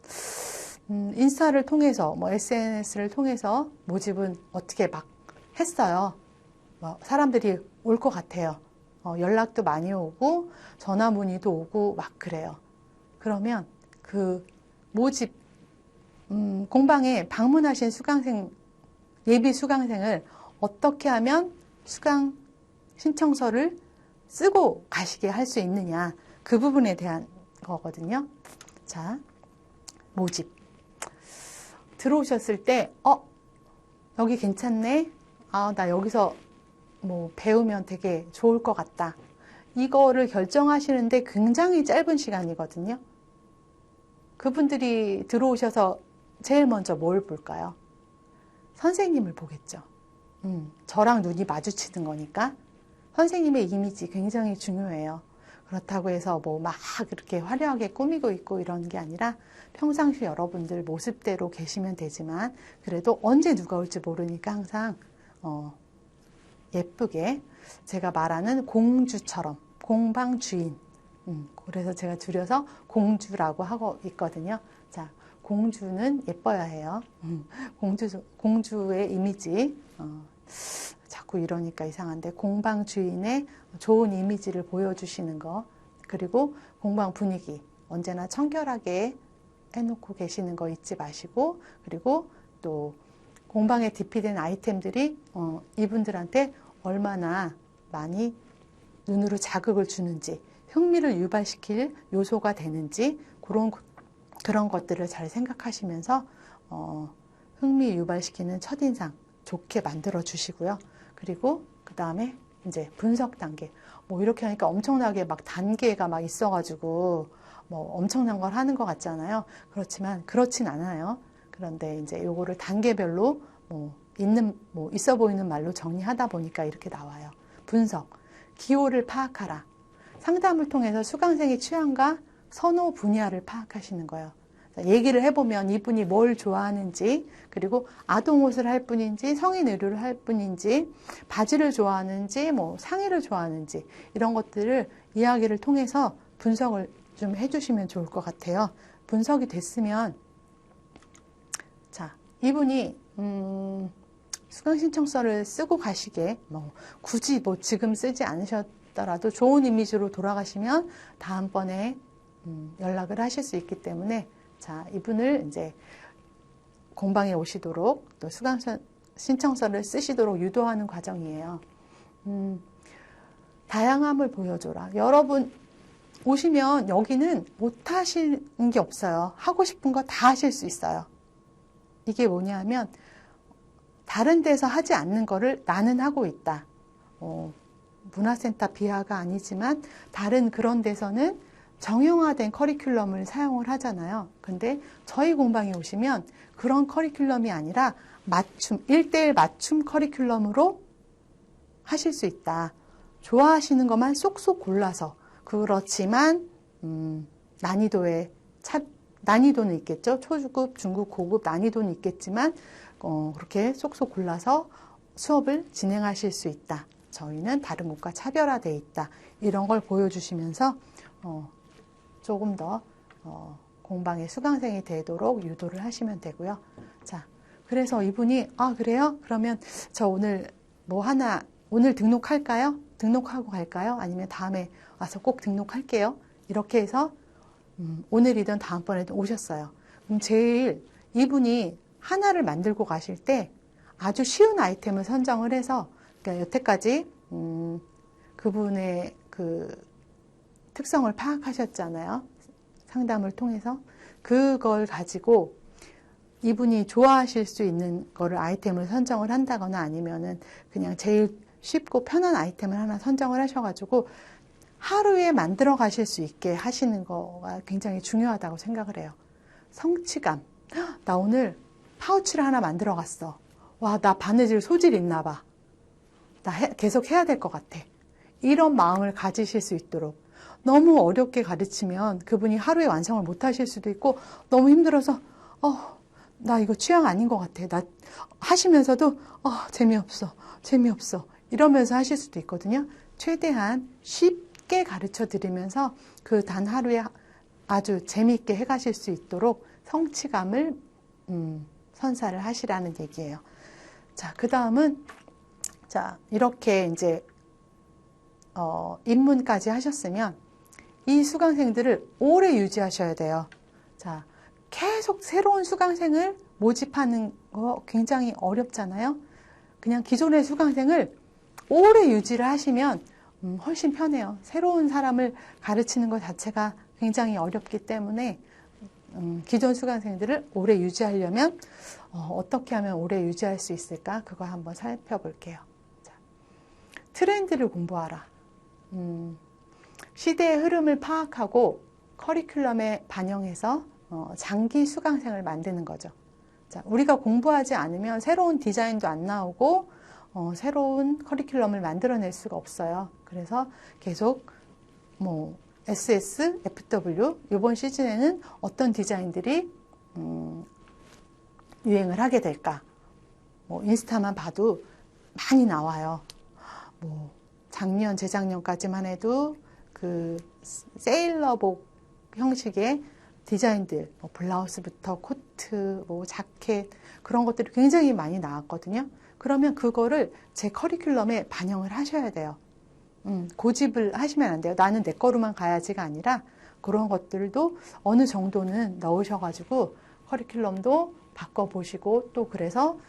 인스타를 통해서 뭐 SNS를 통해서 모집은 어떻게 막 했어요. 사람들이 올 것 같아요. 연락도 많이 오고 전화 문의도 오고 막 그래요. 그러면 그 모집 공방에 방문하신 수강생 예비 수강생을 어떻게 하면 수강 신청서를 쓰고 가시게 할 수 있느냐 그 부분에 대한 거거든요. 자, 모집 들어오셨을 때 여기 괜찮네. 아, 나 여기서 뭐 배우면 되게 좋을 것 같다. 이거를 결정하시는데 굉장히 짧은 시간이거든요. 그분들이 들어오셔서 제일 먼저 뭘 볼까요? 선생님을 보겠죠. 저랑 눈이 마주치는 거니까 선생님의 이미지 굉장히 중요해요. 그렇다고 해서 뭐 막 그렇게 화려하게 꾸미고 있고 이런 게 아니라 평상시 여러분들 모습대로 계시면 되지만 그래도 언제 누가 올지 모르니까 항상 예쁘게 제가 말하는 공주처럼 공방 주인 그래서 제가 줄여서 공주라고 하고 있거든요. 자, 공주는 예뻐야 해요. 공주의 이미지 자꾸 이러니까 이상한데 공방 주인의 좋은 이미지를 보여주시는 거 그리고 공방 분위기 언제나 청결하게 해놓고 계시는 거 잊지 마시고 그리고 또 공방에 디피된 아이템들이 이분들한테 얼마나 많이 눈으로 자극을 주는지 흥미를 유발시킬 요소가 되는지 그런 것들을 잘 생각하시면서 흥미 유발시키는 첫인상 좋게 만들어 주시고요. 그리고 그 다음에 이제 분석 단계 뭐 이렇게 하니까 엄청나게 막 단계가 막 있어가지고 뭐 엄청난 걸 하는 것 같잖아요. 그렇지만 그렇진 않아요. 그런데 이제 요거를 단계별로 있어 보이는 말로 정리하다 보니까 이렇게 나와요. 분석, 기호를 파악하라. 상담을 통해서 수강생의 취향과 선호 분야를 파악하시는 거예요. 얘기를 해보면 이분이 뭘 좋아하는지 그리고 아동 옷을 할 뿐인지 성인 의류를 할 뿐인지 바지를 좋아하는지 뭐 상의를 좋아하는지 이런 것들을 이야기를 통해서 분석을 좀 해주시면 좋을 것 같아요. 분석이 됐으면 자 이분이 수강 신청서를 쓰고 가시게 굳이 지금 쓰지 않으셨더라도 좋은 이미지로 돌아가시면 다음번에 연락을 하실 수 있기 때문에 자, 이분을 이제 공방에 오시도록 또 수강 신청서를 쓰시도록 유도하는 과정이에요. 다양함을 보여줘라. 여러분 오시면 여기는 못하시는 게 없어요. 하고 싶은 거 다 하실 수 있어요. 이게 뭐냐면 다른 데서 하지 않는 거를 나는 하고 있다. 문화센터 비하가 아니지만 다른 그런 데서는 정형화된 커리큘럼을 사용을 하잖아요. 근데 저희 공방에 오시면 그런 커리큘럼이 아니라 맞춤, 1:1 맞춤 커리큘럼으로 하실 수 있다. 좋아하시는 것만 쏙쏙 골라서. 그렇지만 난이도는 있겠죠. 초급, 중급, 고급 난이도는 있겠지만 그렇게 쏙쏙 골라서 수업을 진행하실 수 있다. 저희는 다른 곳과 차별화되어 있다. 이런 걸 보여주시면서 조금 더 공방의 수강생이 되도록 유도를 하시면 되고요. 자, 그래서 이분이 그래요? 그러면 저 오늘 오늘 등록할까요? 등록하고 갈까요? 아니면 다음에 와서 꼭 등록할게요. 이렇게 해서 오늘이든 다음번에든 오셨어요. 그럼 제일 이분이 하나를 만들고 가실 때 아주 쉬운 아이템을 선정을 해서, 그러니까 여태까지 그분의 그 특성을 파악하셨잖아요. 상담을 통해서. 그걸 가지고 이분이 좋아하실 수 있는 거를 아이템을 선정을 한다거나 아니면은 그냥 제일 쉽고 편한 아이템을 하나 선정을 하셔가지고 하루에 만들어 가실 수 있게 하시는 거가 굉장히 중요하다고 생각을 해요. 성취감. 나 오늘 파우치를 하나 만들어 갔어. 와, 나 바느질 소질 있나 봐. 나 계속 해야 될 것 같아. 이런 마음을 가지실 수 있도록. 너무 어렵게 가르치면 그분이 하루에 완성을 못 하실 수도 있고, 너무 힘들어서 나 이거 취향 아닌 것 같아. 나 하시면서도 재미없어 이러면서 하실 수도 있거든요. 최대한 쉽게 가르쳐 드리면서 그 단 하루에 아주 재미있게 해가실 수 있도록 성취감을 선사를 하시라는 얘기예요. 자, 그 다음은 이렇게 이제 입문까지 하셨으면 이 수강생들을 오래 유지하셔야 돼요. 자, 계속 새로운 수강생을 모집하는 거 굉장히 어렵잖아요. 그냥 기존의 수강생을 오래 유지를 하시면 훨씬 편해요. 새로운 사람을 가르치는 것 자체가 굉장히 어렵기 때문에 기존 수강생들을 오래 유지하려면 어떻게 하면 오래 유지할 수 있을까? 그거 한번 살펴볼게요. 자, 트렌드를 공부하라. 시대의 흐름을 파악하고 커리큘럼에 반영해서 장기 수강생을 만드는 거죠. 자, 우리가 공부하지 않으면 새로운 디자인도 안 나오고 새로운 커리큘럼을 만들어낼 수가 없어요. 그래서 계속 SS, FW 이번 시즌에는 어떤 디자인들이 유행을 하게 될까? 인스타만 봐도 많이 나와요. 작년, 재작년까지만 해도 그 세일러복 형식의 디자인들, 블라우스부터 코트, 자켓 그런 것들이 굉장히 많이 나왔거든요. 그러면 그거를 제 커리큘럼에 반영을 하셔야 돼요. 고집을 하시면 안 돼요. 나는 내 거로만 가야지가 아니라 그런 것들도 어느 정도는 넣으셔가지고 커리큘럼도 바꿔보시고 또 그래서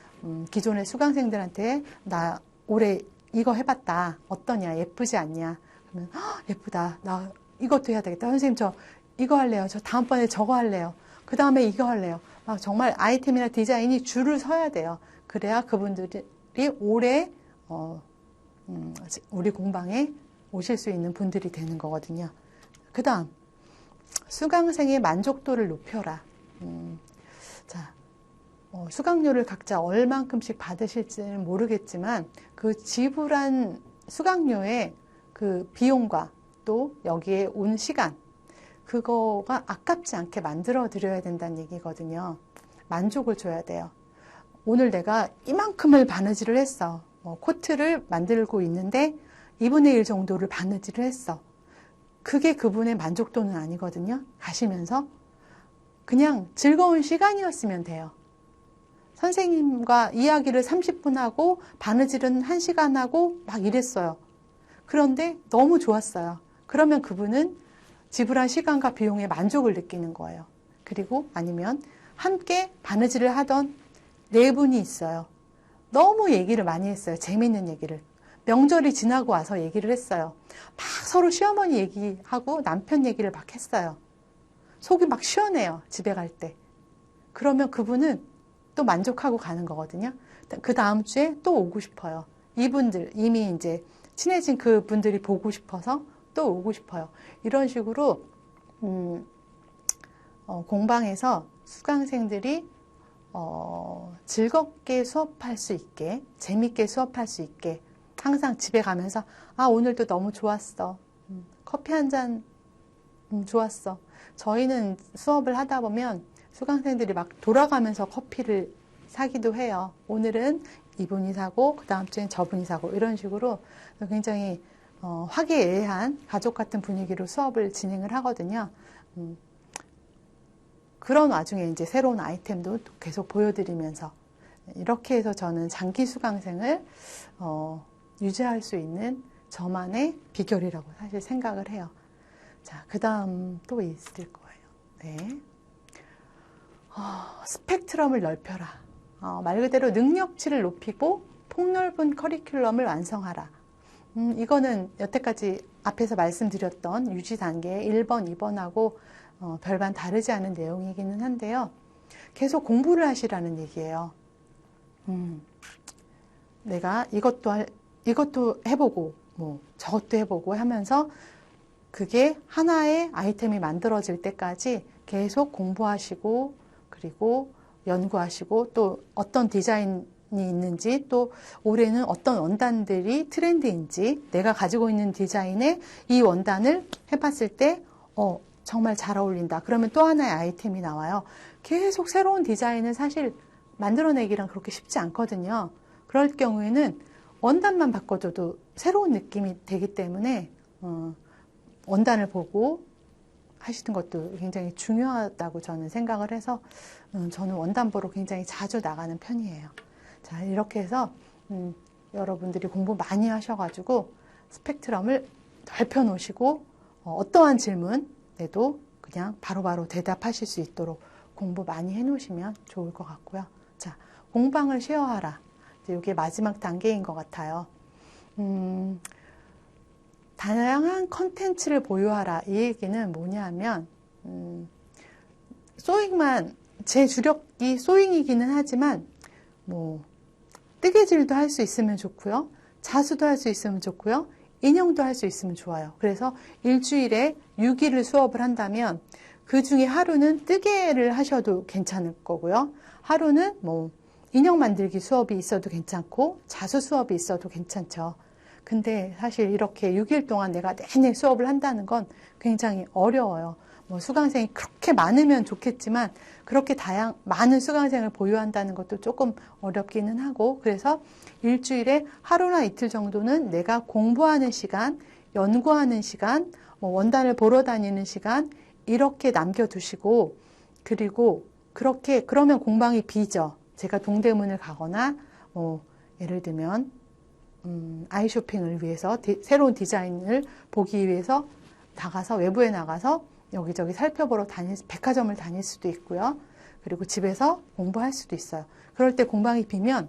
기존의 수강생들한테 나 올해 이거 해봤다. 어떠냐? 예쁘지 않냐? 그러면 예쁘다. 나 이것도 해야 되겠다. 선생님 저 이거 할래요. 저 다음번에 저거 할래요. 그 다음에 이거 할래요. 막 정말 아이템이나 디자인이 줄을 서야 돼요. 그래야 그분들이 오래 우리 공방에 오실 수 있는 분들이 되는 거거든요. 그 다음 수강생의 만족도를 높여라. 자, 수강료를 각자 얼만큼씩 받으실지는 모르겠지만 그 지불한 수강료의 그 비용과 또 여기에 온 시간 그거가 아깝지 않게 만들어 드려야 된다는 얘기거든요. 만족을 줘야 돼요. 오늘 내가 이만큼을 바느질을 했어. 코트를 만들고 있는데 2분의 1 정도를 바느질을 했어. 그게 그분의 만족도는 아니거든요. 가시면서 그냥 즐거운 시간이었으면 돼요. 선생님과 이야기를 30분 하고 바느질은 1시간 하고 막 이랬어요. 그런데 너무 좋았어요. 그러면 그분은 지불한 시간과 비용에 만족을 느끼는 거예요. 그리고 아니면 함께 바느질을 하던 네 분이 있어요. 너무 얘기를 많이 했어요. 재밌는 얘기를. 명절이 지나고 와서 얘기를 했어요. 막 서로 시어머니 얘기하고 남편 얘기를 막 했어요. 속이 막 시원해요. 집에 갈 때. 그러면 그분은 또 만족하고 가는 거거든요. 그 다음 주에 또 오고 싶어요. 이분들, 이미 이제 친해진 그 분들이 보고 싶어서 또 오고 싶어요. 이런 식으로, 공방에서 수강생들이, 즐겁게 수업할 수 있게, 재밌게 수업할 수 있게, 항상 집에 가면서, 아, 오늘도 너무 좋았어. 커피 한 잔, 좋았어. 저희는 수업을 하다 보면 수강생들이 막 돌아가면서 커피를 사기도 해요. 오늘은 이분이 사고 그 다음 주엔 저분이 사고 이런 식으로 굉장히 화기애애한 가족 같은 분위기로 수업을 진행을 하거든요. 그런 와중에 이제 새로운 아이템도 계속 보여드리면서 이렇게 해서 저는 장기 수강생을 유지할 수 있는 저만의 비결이라고 사실 생각을 해요. 자, 그 다음 또 있을 거예요. 네. 스펙트럼을 넓혀라. 말 그대로 능력치를 높이고 폭넓은 커리큘럼을 완성하라. 이거는 여태까지 앞에서 말씀드렸던 유지 단계 1번, 2번하고 별반 다르지 않은 내용이기는 한데요. 계속 공부를 하시라는 얘기예요. 내가 이것도 해보고 뭐 저것도 해보고 하면서 그게 하나의 아이템이 만들어질 때까지 계속 공부하시고 그리고 연구하시고 또 어떤 디자인이 있는지 또 올해는 어떤 원단들이 트렌드인지 내가 가지고 있는 디자인에 이 원단을 해봤을 때 정말 잘 어울린다. 그러면 또 하나의 아이템이 나와요. 계속 새로운 디자인을 사실 만들어내기란 그렇게 쉽지 않거든요. 그럴 경우에는 원단만 바꿔줘도 새로운 느낌이 되기 때문에 원단을 보고 하시는 것도 굉장히 중요하다고 저는 생각을 해서 저는 원단 보러 굉장히 자주 나가는 편이에요. 자, 이렇게 해서 여러분들이 공부 많이 하셔가지고 스펙트럼을 넓혀 놓으시고 어떠한 질문에도 그냥 바로바로 대답하실 수 있도록 공부 많이 해 놓으시면 좋을 것 같고요. 자, 공방을 쉐어하라. 이게 마지막 단계인 것 같아요. 다양한 컨텐츠를 보유하라. 이 얘기는 뭐냐면 소잉만 제 주력이 소잉이기는 하지만 뭐 뜨개질도 할 수 있으면 좋고요. 자수도 할 수 있으면 좋고요. 인형도 할 수 있으면 좋아요. 그래서 일주일에 6일을 수업을 한다면 그 중에 하루는 뜨개를 하셔도 괜찮을 거고요. 하루는 뭐 인형 만들기 수업이 있어도 괜찮고 자수 수업이 있어도 괜찮죠. 근데 사실 이렇게 6일 동안 내가 내내 수업을 한다는 건 굉장히 어려워요. 뭐 수강생이 그렇게 많으면 좋겠지만 그렇게 많은 수강생을 보유한다는 것도 조금 어렵기는 하고 그래서 일주일에 하루나 이틀 정도는 내가 공부하는 시간, 연구하는 시간, 뭐 원단을 보러 다니는 시간 이렇게 남겨두시고 그리고 그러면 공방이 비죠. 제가 동대문을 가거나 예를 들면 아이 쇼핑을 위해서 새로운 디자인을 보기 위해서 외부에 나가서 여기저기 살펴보러 백화점을 다닐 수도 있고요. 그리고 집에서 공부할 수도 있어요. 그럴 때 공방이 비면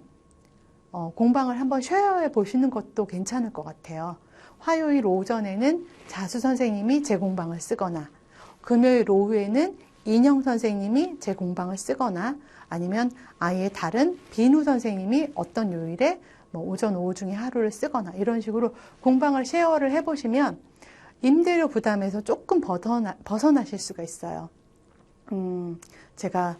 공방을 한번 쉐어해 보시는 것도 괜찮을 것 같아요. 화요일 오전에는 자수 선생님이 제 공방을 쓰거나 금요일 오후에는 인형 선생님이 제 공방을 쓰거나 아니면 아예 다른 비누 선생님이 어떤 요일에 뭐 오전, 오후 중에 하루를 쓰거나 이런 식으로 공방을 쉐어를 해보시면 임대료 부담에서 조금 벗어나실 수가 있어요. 제가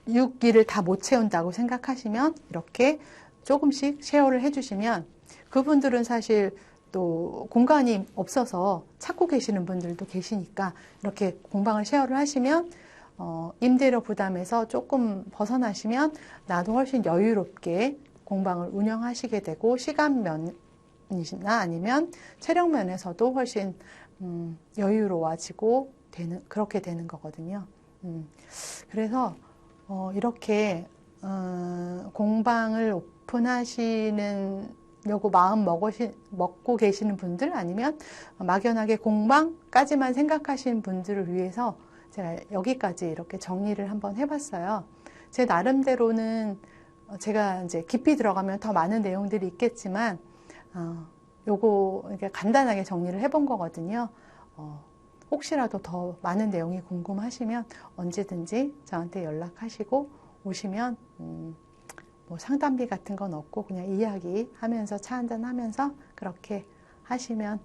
6일을 다 못 채운다고 생각하시면 이렇게 조금씩 쉐어를 해주시면 그분들은 사실 또 공간이 없어서 찾고 계시는 분들도 계시니까 이렇게 공방을 쉐어를 하시면 임대료 부담에서 조금 벗어나시면 나도 훨씬 여유롭게 공방을 운영하시게 되고 시간 면이나 아니면 체력 면에서도 훨씬 여유로워지고 그렇게 되는 거거든요. 그래서 이렇게 공방을 오픈하시려고 마음 먹고 계시는 분들 아니면 막연하게 공방까지만 생각하시는 분들을 위해서 제가 여기까지 이렇게 정리를 한번 해봤어요. 제 나름대로는 제가 이제 깊이 들어가면 더 많은 내용들이 있겠지만, 요거 이렇게 간단하게 정리를 해본 거거든요. 혹시라도 더 많은 내용이 궁금하시면 언제든지 저한테 연락하시고 오시면, 뭐 상담비 같은 건 없고 그냥 이야기하면서 차 한잔 하면서 그렇게 하시면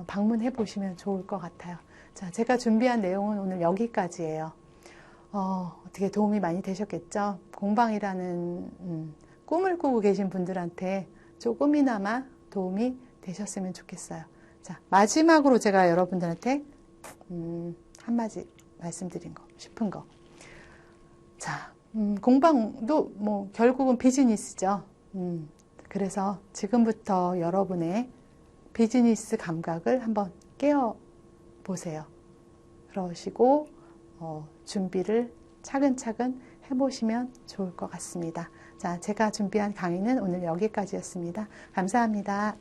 방문해 보시면 좋을 것 같아요. 자, 제가 준비한 내용은 오늘 여기까지예요. 어떻게 도움이 많이 되셨겠죠? 공방이라는 꿈을 꾸고 계신 분들한테 조금이나마 도움이 되셨으면 좋겠어요. 자, 마지막으로 제가 여러분들한테 한마디 말씀드린 거, 싶은 거. 자, 공방도 뭐 결국은 비즈니스죠. 그래서 지금부터 여러분의 비즈니스 감각을 한번 깨워 보세요. 그러시고 준비를 차근차근 해보시면 좋을 것 같습니다. 자, 제가 준비한 강의는 오늘 여기까지였습니다. 감사합니다.